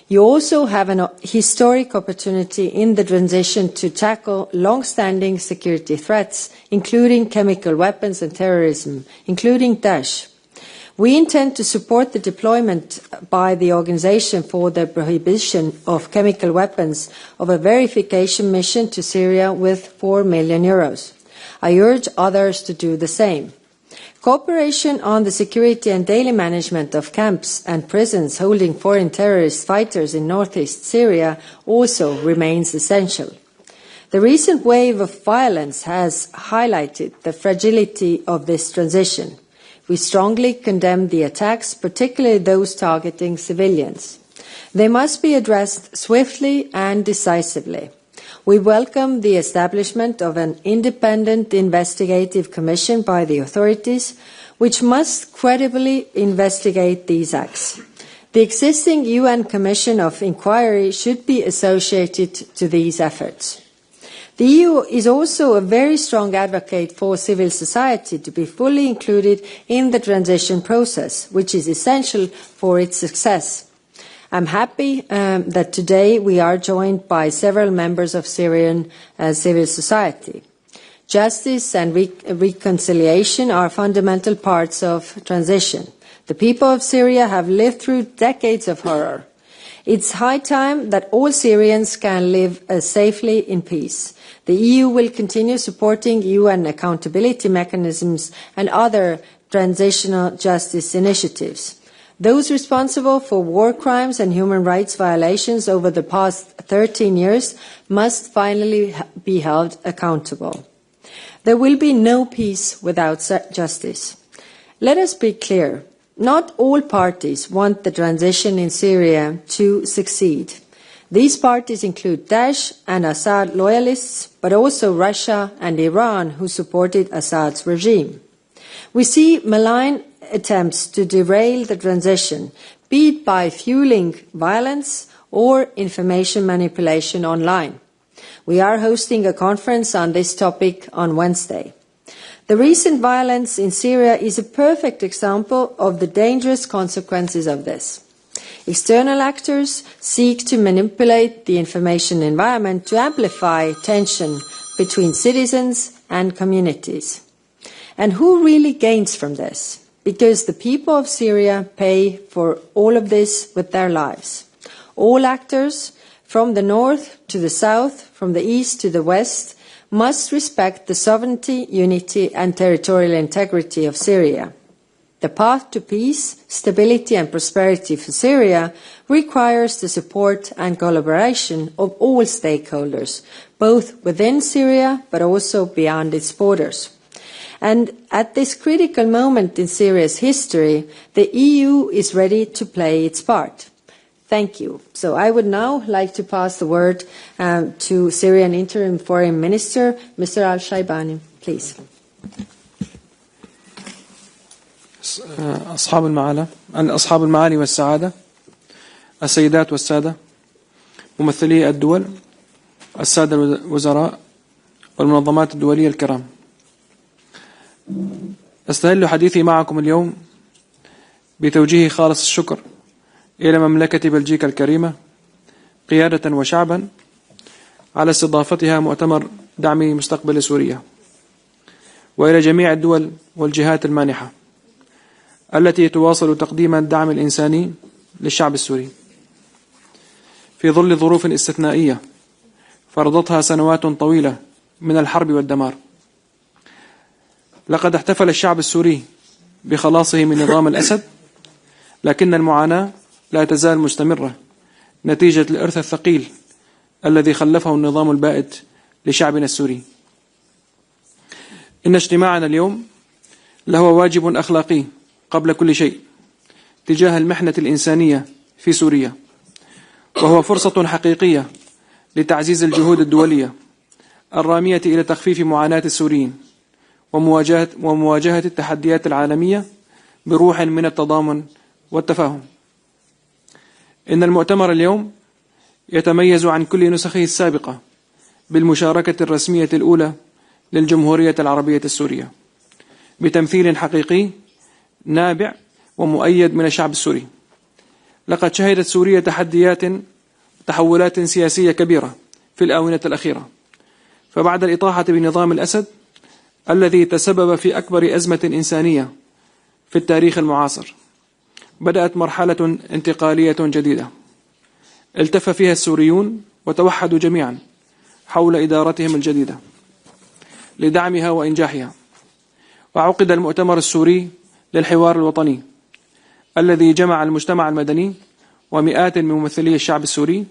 You also have an historic opportunity in the transition to tackle long-standing security threats, including chemical weapons and terrorism, including Daesh. We intend to support the deployment by the Organization for the Prohibition of Chemical Weapons of a verification mission to Syria with 4 million euros. I urge others to do the same. Cooperation on the security and daily management of camps and prisons holding foreign terrorist fighters in northeast Syria also remains essential. The recent wave of violence has highlighted the fragility of this transition. We strongly condemn the attacks, particularly those targeting civilians. They must be addressed swiftly and decisively. We welcome the establishment of an independent investigative commission by the authorities, which must credibly investigate these acts. The existing UN Commission of Inquiry should be associated to these efforts. The EU is also a very strong advocate for civil society to be fully included in the transition process, which is essential for its success. I'm happy that today we are joined by several members of Syrian civil society. Justice and reconciliation are fundamental parts of transition. The people of Syria have lived through decades of horror. It's high time that all Syrians can live safely in peace. The EU will continue supporting UN accountability mechanisms and other transitional justice initiatives. Those responsible for war crimes and human rights violations over the past 13 years must finally be held accountable. There will be no peace without justice. Let us be clear. Not all parties want the transition in Syria to succeed. These parties include Daesh and Asaad loyalists, but also Russia and Iran, who supported Assad's regime. We see malign attempts to derail the transition, be it by fueling violence or information manipulation online. We are hosting a conference on this topic on Wednesday. The recent violence in Syria is a perfect example of the dangerous consequences of this. External actors seek to manipulate the information environment to amplify tension between citizens and communities. And who really gains from this? Because the people of Syria pay for all of this with their lives. All actors, from the north to the south, from the east to the west, must respect the sovereignty, unity and territorial integrity of Syria. The path to peace, stability and prosperity for Syria requires the support and collaboration of all stakeholders, both within Syria but also beyond its borders. And at this critical moment in Syria's history, the EU is ready to play its part. Thank you. So I would now like to pass the word to Syrian Interim Foreign Minister, Mr. al-Shibani. Please. أصحاب المعالي والسعادة، السيدات والسادة، ممثلي الدول، السادة الوزراء والمنظمات الدولية الكرام، أستهل حديثي معكم اليوم بتوجيه خالص الشكر إلى مملكة بلجيكا الكريمة قيادة وشعبا على استضافتها مؤتمر دعم مستقبل سوريا، وإلى جميع الدول والجهات المانحة التي تواصل تقديم الدعم الإنساني للشعب السوري في ظل ظروف استثنائية فرضتها سنوات طويلة من الحرب والدمار. لقد احتفل الشعب السوري بخلاصه من نظام الأسد، لكن المعاناة لا تزال مستمرة نتيجة الإرث الثقيل الذي خلفه النظام البائد لشعبنا السوري. إن اجتماعنا اليوم له واجب أخلاقي قبل كل شيء تجاه المحنة الإنسانية في سوريا، وهو فرصة حقيقية لتعزيز الجهود الدولية الرامية إلى تخفيف معاناة السوريين ومواجهة التحديات العالمية بروح من التضامن والتفاهم. إن المؤتمر اليوم يتميز عن كل نسخه السابقة بالمشاركة الرسمية الأولى للجمهورية العربية السورية بتمثيل حقيقي نابع ومؤيد من الشعب السوري. لقد شهدت سوريا تحولات سياسية كبيرة في الآونة الأخيرة، فبعد الإطاحة بنظام الأسد الذي تسبب في أكبر أزمة إنسانية في التاريخ المعاصر، بدأت مرحلة انتقالية جديدة التف فيها السوريون وتوحدوا جميعا حول إدارتهم الجديدة لدعمها وإنجاحها. وعقد المؤتمر السوري للحوار الوطني الذي جمع المجتمع المدني ومئات من ممثلي الشعب السوري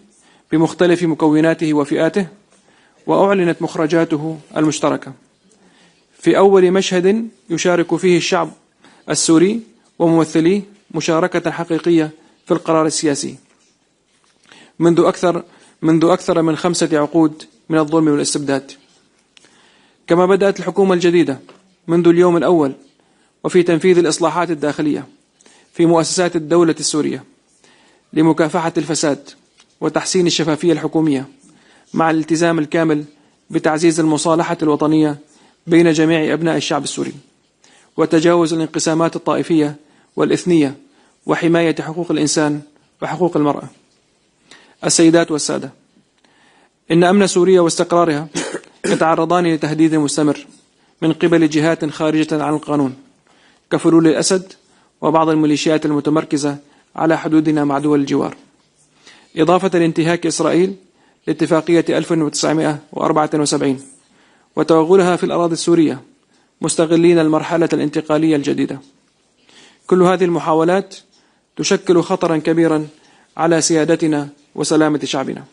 بمختلف مكوناته وفئاته، وأعلنت مخرجاته المشتركة في أول مشهد يشارك فيه الشعب السوري وممثليه مشاركة حقيقية في القرار السياسي منذ أكثر من 5 عقود من الظلم والاستبداد. كما بدأت الحكومة الجديدة منذ اليوم الأول وفي تنفيذ الإصلاحات الداخلية في مؤسسات الدولة السورية لمكافحة الفساد وتحسين الشفافية الحكومية، مع الالتزام الكامل بتعزيز المصالحة الوطنية بين جميع أبناء الشعب السوري وتجاوز الانقسامات الطائفية والإثنية وحماية حقوق الإنسان وحقوق المرأة. السيدات والسادة، إن أمن سوريا واستقرارها يتعرضان لتهديد مستمر من قبل جهات خارجة عن القانون كفلول الأسد وبعض الميليشيات المتمركزة على حدودنا مع دول الجوار، إضافة لانتهاك إسرائيل لاتفاقية 1974 وتوغلها في الأراضي السورية مستغلين المرحلة الانتقالية الجديدة. كل هذه المحاولات تشكل خطرا كبيرا على سيادتنا وسلامة شعبنا.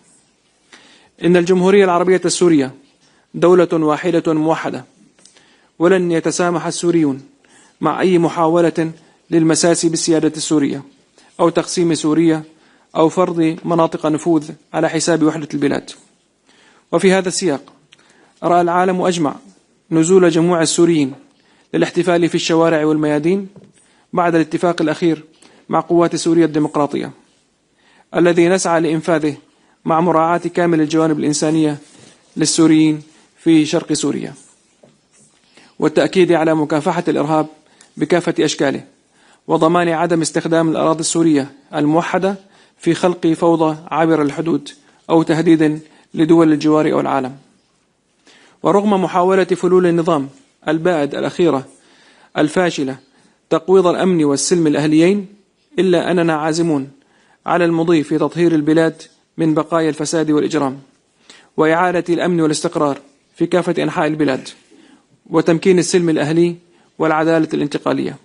إن الجمهورية العربية السورية دولة واحدة موحدة، ولن يتسامح السوريون مع أي محاولة للمساس بالسيادة السورية أو تقسيم سوريا أو فرض مناطق نفوذ على حساب وحدة البلاد. وفي هذا السياق رأى العالم أجمع نزول جموع السوريين للاحتفال في الشوارع والميادين بعد الاتفاق الأخير مع قوات سوريا الديمقراطية الذي نسعى لإنفاذه مع مراعاة كامل الجوانب الإنسانية للسوريين في شرق سوريا، والتأكيد على مكافحة الإرهاب بكافة أشكاله، وضمان عدم استخدام الأراضي السورية الموحدة في خلق فوضى عابر الحدود أو تهديد لدول الجوار أو العالم. ورغم محاولة فلول النظام البائد الأخيرة الفاشلة تقويض الأمن والسلم الأهليين، إلا أننا عازمون على المضي في تطهير البلاد من بقايا الفساد والإجرام وإعادة الأمن والاستقرار في كافة أنحاء البلاد وتمكين السلم الأهلي والعدالة الانتقالية.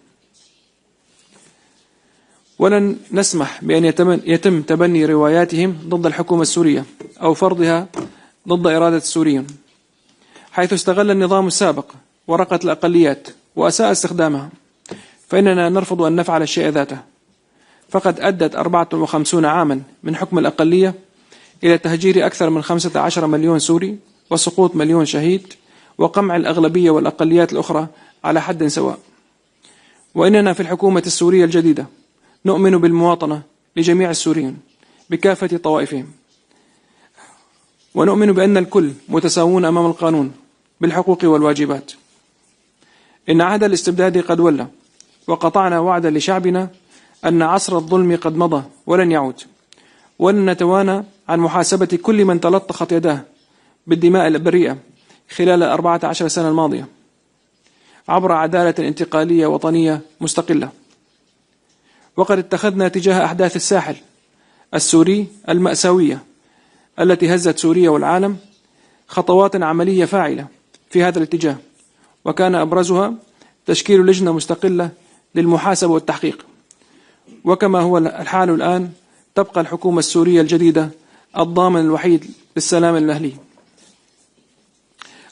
ولن نسمح بأن يتم تبني رواياتهم ضد الحكومة السورية أو فرضها ضد إرادة السوريين، حيث استغل النظام السابق ورقة الأقليات وأساء استخدامها، فإننا نرفض أن نفعل الشيء ذاته. فقد أدت 54 عاما من حكم الأقلية إلى تهجير أكثر من 15 مليون سوري وسقوط مليون شهيد وقمع الأغلبية والأقليات الأخرى على حد سواء. وإننا في الحكومة السورية الجديدة نؤمن بالمواطنة لجميع السوريين بكافة طوائفهم، ونؤمن بأن الكل متساوون أمام القانون بالحقوق والواجبات. إن عهد الاستبداد قد ولى، وقطعنا وعدا لشعبنا أن عصر الظلم قد مضى ولن يعود، ولن نتوانى عن محاسبة كل من تلطخت يداه بالدماء البريئة خلال 14 سنة الماضية عبر عدالة انتقالية وطنية مستقلة. وقد اتخذنا تجاه أحداث الساحل السوري المأساوية التي هزت سوريا والعالم خطوات عملية فاعلة في هذا الاتجاه، وكان أبرزها تشكيل لجنة مستقلة للمحاسبة والتحقيق. وكما هو الحال الآن، تبقى الحكومة السورية الجديدة الضامن الوحيد للسلام المهلي.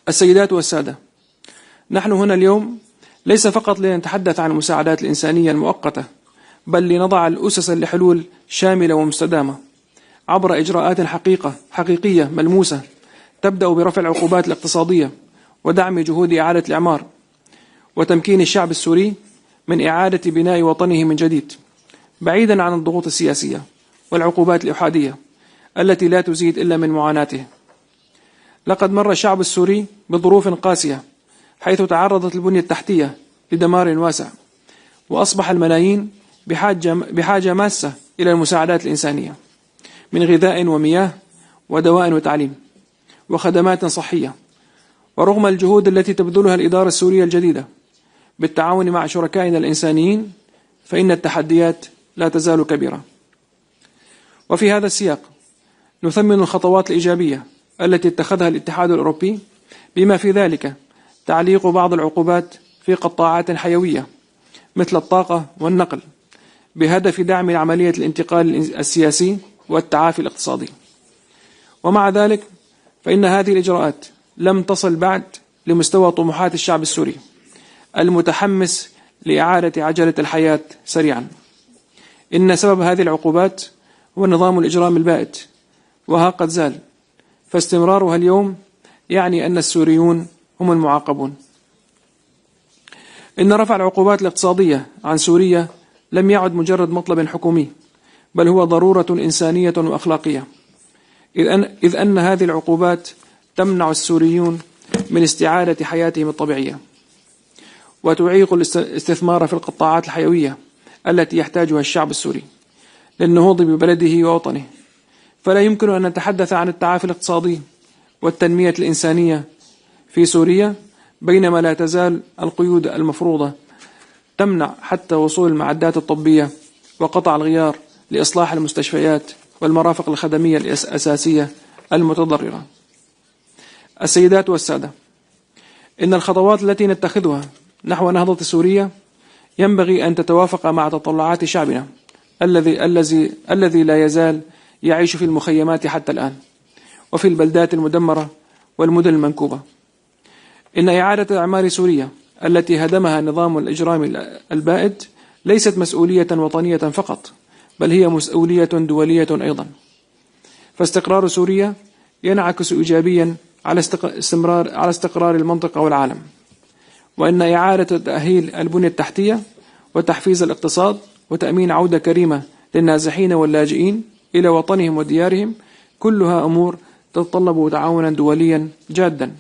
السيدات والسادة، نحن هنا اليوم ليس فقط لنتحدث عن المساعدات الإنسانية المؤقتة، بل لنضع الأسس لحلول شاملة ومستدامة عبر إجراءات حقيقية ملموسة، تبدأ برفع العقوبات الاقتصادية ودعم جهود إعادة الإعمار وتمكين الشعب السوري من إعادة بناء وطنه من جديد، بعيدا عن الضغوط السياسية والعقوبات الإحادية التي لا تزيد إلا من معاناته. لقد مر الشعب السوري بظروف قاسية، حيث تعرضت البنية التحتية لدمار واسع، وأصبح الملايين بحاجة ماسة إلى المساعدات الإنسانية من غذاء ومياه ودواء وتعليم وخدمات صحية. ورغم الجهود التي تبذلها الإدارة السورية الجديدة بالتعاون مع شركائنا الإنسانيين، فإن التحديات لا تزال كبيرة. وفي هذا السياق نثمن الخطوات الإيجابية التي اتخذها الاتحاد الأوروبي، بما في ذلك تعليق بعض العقوبات في قطاعات حيوية مثل الطاقة والنقل، بهدف دعم عملية الانتقال السياسي والتعافي الاقتصادي. ومع ذلك فإن هذه الإجراءات لم تصل بعد لمستوى طموحات الشعب السوري المتحمس لإعادة عجلة الحياة سريعا. إن سبب هذه العقوبات هو النظام الإجرامي البائت، وها قد زال، فاستمرارها اليوم يعني أن السوريون هم المعاقبون. إن رفع العقوبات الاقتصادية عن سوريا لم يعد مجرد مطلب حكومي، بل هو ضرورة إنسانية وأخلاقية، إذ أن هذه العقوبات تمنع السوريون من استعادة حياتهم الطبيعية، وتعيق الاستثمار في القطاعات الحيوية التي يحتاجها الشعب السوري للنهوض ببلده ووطنه. فلا يمكن أن نتحدث عن التعافي الاقتصادي والتنمية الإنسانية في سوريا بينما لا تزال القيود المفروضة تمنع حتى وصول المعدات الطبية وقطع الغيار لإصلاح المستشفيات والمرافق الخدمية الأساسية المتضررة. السيدات والسادة، إن الخطوات التي نتخذها نحو نهضة سوريا ينبغي أن تتوافق مع تطلعات شعبنا الذي لا يزال يعيش في المخيمات حتى الآن وفي البلدات المدمرة والمدن المنكوبة. إن إعادة أعمار سوريا التي هدمها النظام الإجرامي البائد ليست مسؤولية وطنية فقط، بل هي مسؤولية دولية أيضا. فاستقرار سوريا ينعكس إيجابيا على استقرار المنطقة والعالم. وإن إعادة تأهيل البنية التحتية وتحفيز الاقتصاد وتأمين عودة كريمة للنازحين واللاجئين إلى وطنهم وديارهم كلها أمور تتطلب تعاونا دوليا جادا.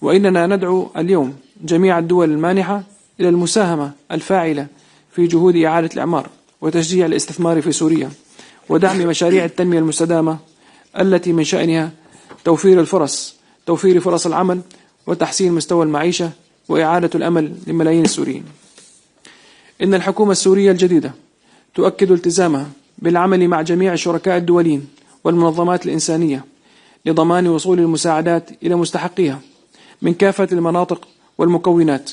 وإننا ندعو اليوم جميع الدول المانحة إلى المساهمة الفاعلة في جهود إعادة الإعمار وتشجيع الاستثمار في سوريا ودعم مشاريع التنمية المستدامة التي من شأنها توفير فرص العمل وتحسين مستوى المعيشة وإعادة الأمل لملايين السوريين. إن الحكومة السورية الجديدة تؤكد التزامها بالعمل مع جميع الشركاء الدوليين والمنظمات الإنسانية لضمان وصول المساعدات إلى مستحقيها من كافة المناطق والمكونات،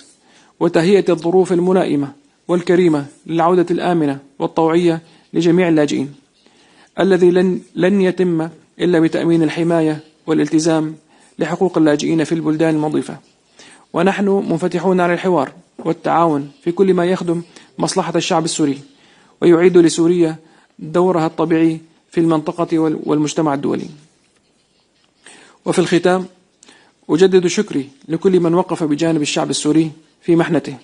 وتهيئة الظروف الملائمة والكريمة للعودة الآمنة والطوعية لجميع اللاجئين، الذي لن يتم إلا بتأمين الحماية والالتزام لحقوق اللاجئين في البلدان المضيفة. ونحن منفتحون على الحوار والتعاون في كل ما يخدم مصلحة الشعب السوري ويعيد لسوريا دورها الطبيعي في المنطقة والمجتمع الدولي. وفي الختام أجدد شكري لكل من وقف بجانب الشعب السوري في محنته،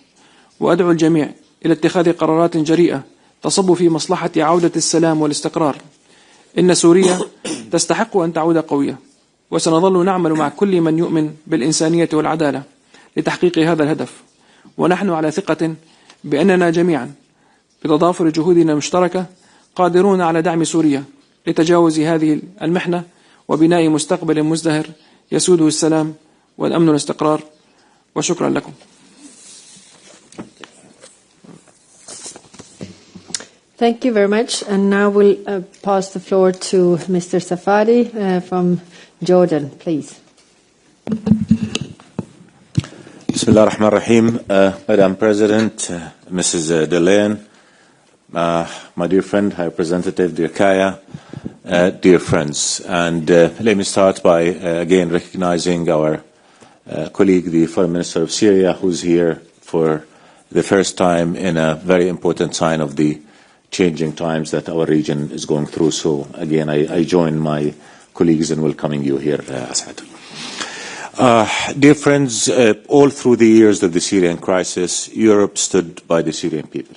وأدعو الجميع إلى اتخاذ قرارات جريئة تصب في مصلحة عودة السلام والاستقرار. إن سوريا تستحق أن تعود قوية، وسنظل نعمل مع كل من يؤمن بالإنسانية والعدالة لتحقيق هذا الهدف. ونحن على ثقة بأننا جميعا بتضافر جهودنا المشتركة قادرون على دعم سوريا لتجاوز هذه المحنة وبناء مستقبل مزدهر يسوده السلام والأمن والاستقرار. وشكرا لكم. Thank you very much. And now we'll pass the floor to Mr. Safadi from Jordan, please. Bismillah ar-Rahman ar-Rahim. Madam President, Mrs. Delaine, my dear friend, High Representative, dear Kaya, dear friends. And let me start by again recognizing our colleague, the Foreign Minister of Syria, who's here for the first time in a very important sign of the changing times that our region is going through. So again, I join my colleagues in welcoming you here, Asaad. Dear friends, all through the years of the Syrian crisis, Europe stood by the Syrian people.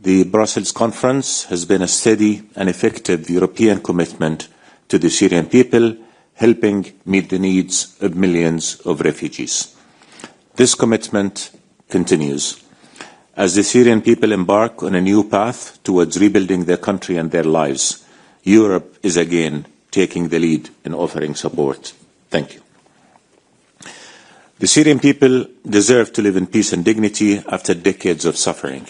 The Brussels conference has been a steady and effective European commitment to the Syrian people, helping meet the needs of millions of refugees. This commitment continues. As the Syrian people embark on a new path towards rebuilding their country and their lives, Europe is again taking the lead in offering support. Thank you. The Syrian people deserve to live in peace and dignity after decades of suffering.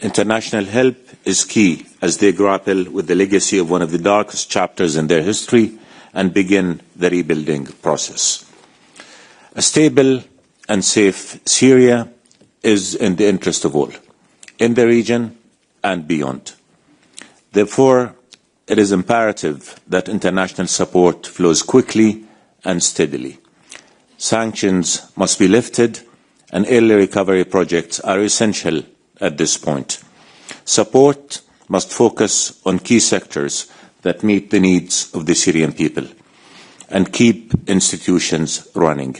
International help is key as they grapple with the legacy of one of the darkest chapters in their history and begin the rebuilding process. A stable and safe Syria is in the interest of all, in the region and beyond. Therefore, it is imperative that international support flows quickly and steadily. Sanctions must be lifted, and early recovery projects are essential at this point. Support must focus on key sectors that meet the needs of the Syrian people and keep institutions running.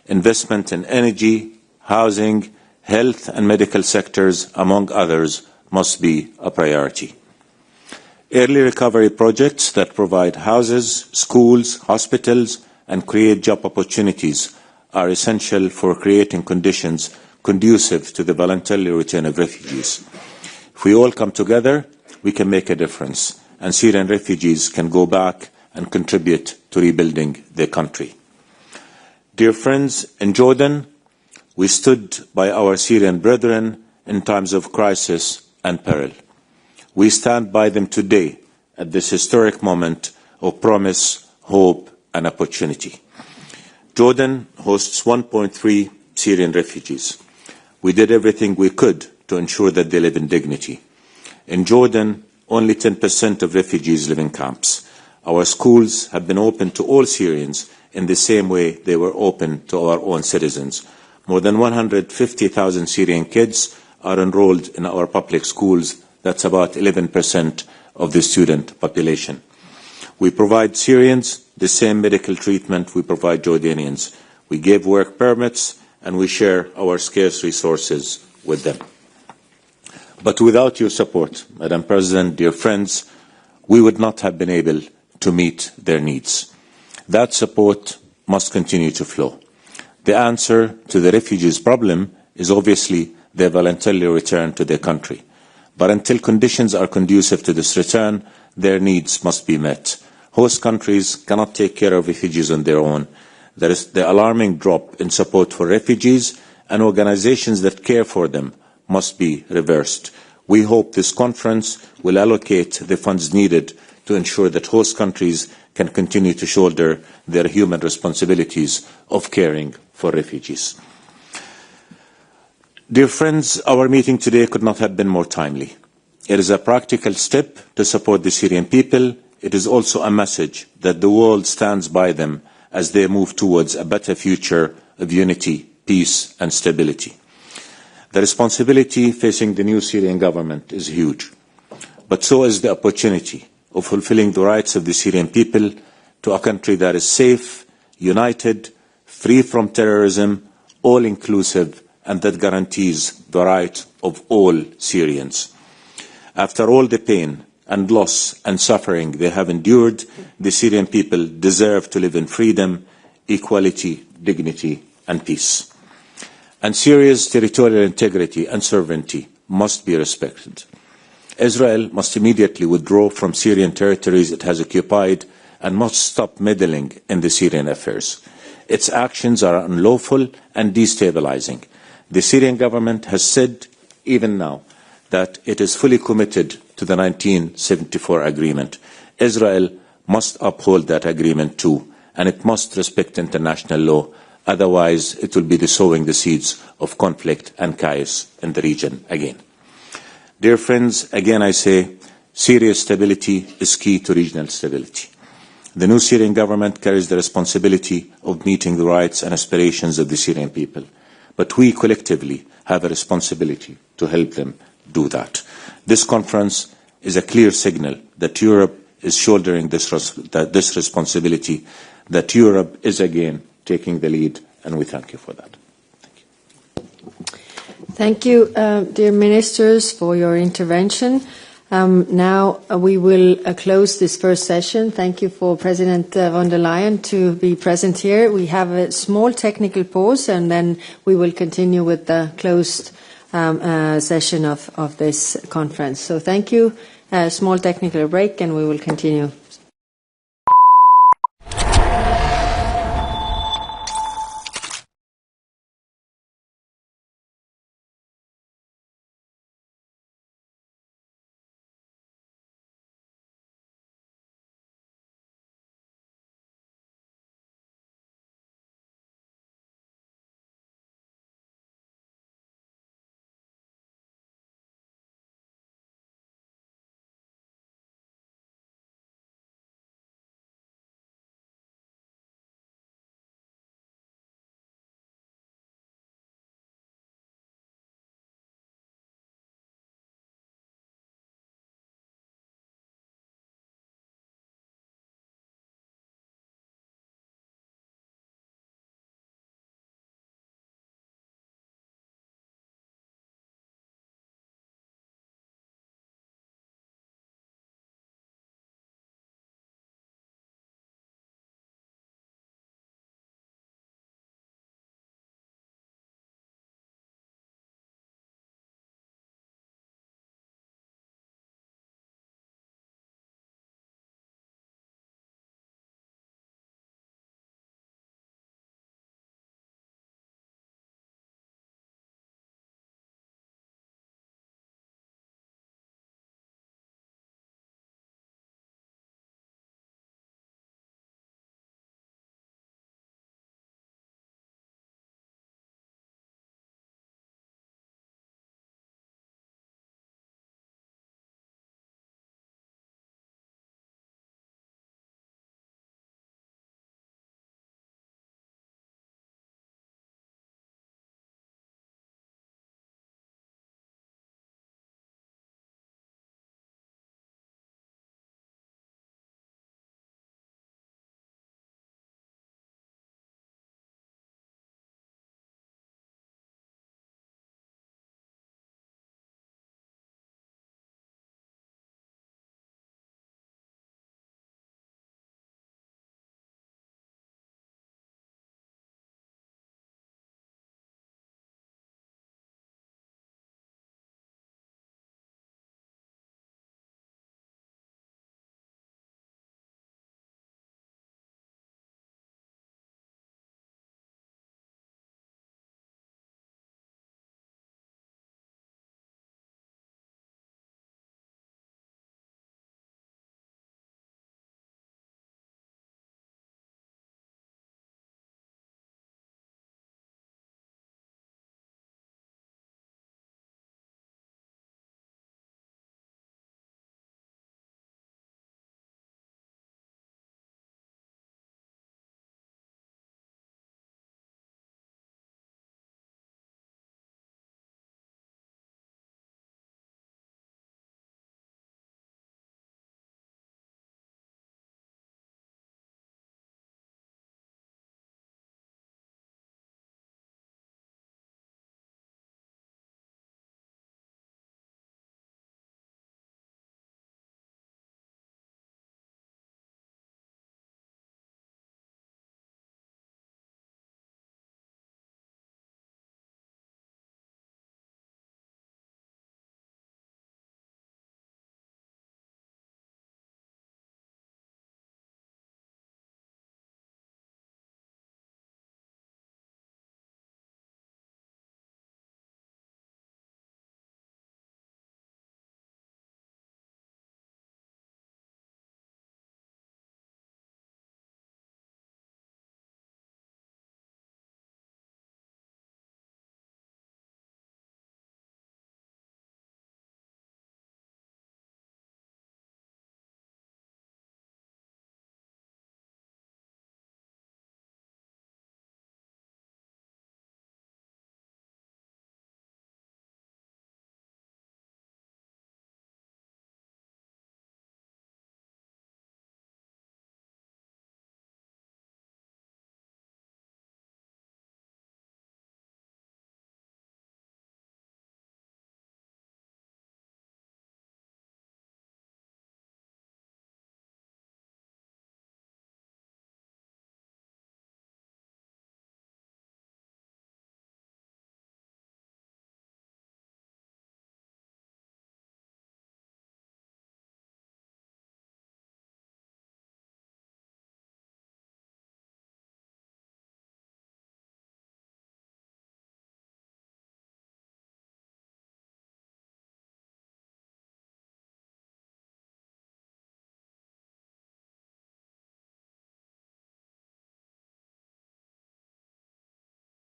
Investment in energy, housing, health and medical sectors, among others, must be a priority. Early recovery projects that provide houses, schools, hospitals, and create job opportunities are essential for creating conditions conducive to the voluntary return of refugees. If we all come together, we can make a difference, and Syrian refugees can go back and contribute to rebuilding their country. Dear friends, in Jordan, we stood by our Syrian brethren in times of crisis and peril. We stand by them today at this historic moment of promise, hope, and opportunity. Jordan hosts 1.3 Syrian refugees. We did everything we could to ensure that they live in dignity. In Jordan, only 10% of refugees live in camps. Our schools have been open to all Syrians in the same way they were open to our own citizens. More than 150,000 Syrian kids are enrolled in our public schools. That's about 11% of the student population. We provide Syrians the same medical treatment we provide Jordanians. We give work permits and we share our scarce resources with them. But without your support, Madam President, dear friends, we would not have been able to meet their needs. That support must continue to flow. The answer to the refugees' problem is obviously their voluntary return to their country. But until conditions are conducive to this return, their needs must be met. Host countries cannot take care of refugees on their own. There is the alarming drop in support for refugees, and organizations that care for them must be reversed. We hope this conference will allocate the funds needed to ensure that host countries can continue to shoulder their human responsibilities of caring for refugees. Dear friends, our meeting today could not have been more timely. It is a practical step to support the Syrian people it is also a message that the world stands by them as they move towards a better future of unity, peace and stability. The responsibility facing the new Syrian government is huge, but so is the opportunity of fulfilling the rights of the Syrian people to a country that is safe, united, free from terrorism, all-inclusive, and that guarantees the right of all Syrians. After all the pain and loss and suffering they have endured, the Syrian people deserve to live in freedom, equality, dignity, and peace. And Syria's territorial integrity and sovereignty must be respected. Israel must immediately withdraw from Syrian territories it has occupied and must stop meddling in the Syrian affairs. Its actions are unlawful and destabilizing. The Syrian government has said, even now, that it is fully committed to the 1974 agreement. Israel must uphold that agreement too, and it must respect international law. Otherwise, it will be sowing the seeds of conflict and chaos in the region again. Dear friends, again I say, Syria's stability is key to regional stability. The new Syrian government carries the responsibility of meeting the rights and aspirations of the Syrian people, but we collectively have a responsibility to help them do that. This conference is a clear signal that Europe is shouldering this responsibility, that Europe is again taking the lead, and we thank you for that. Thank you, dear ministers, for your intervention. Now we will close this first session. Thank you for President von der Leyen to be present here. We have a small technical pause, and then we will continue with the closed session of this conference. So thank you. A small technical break, and we will continue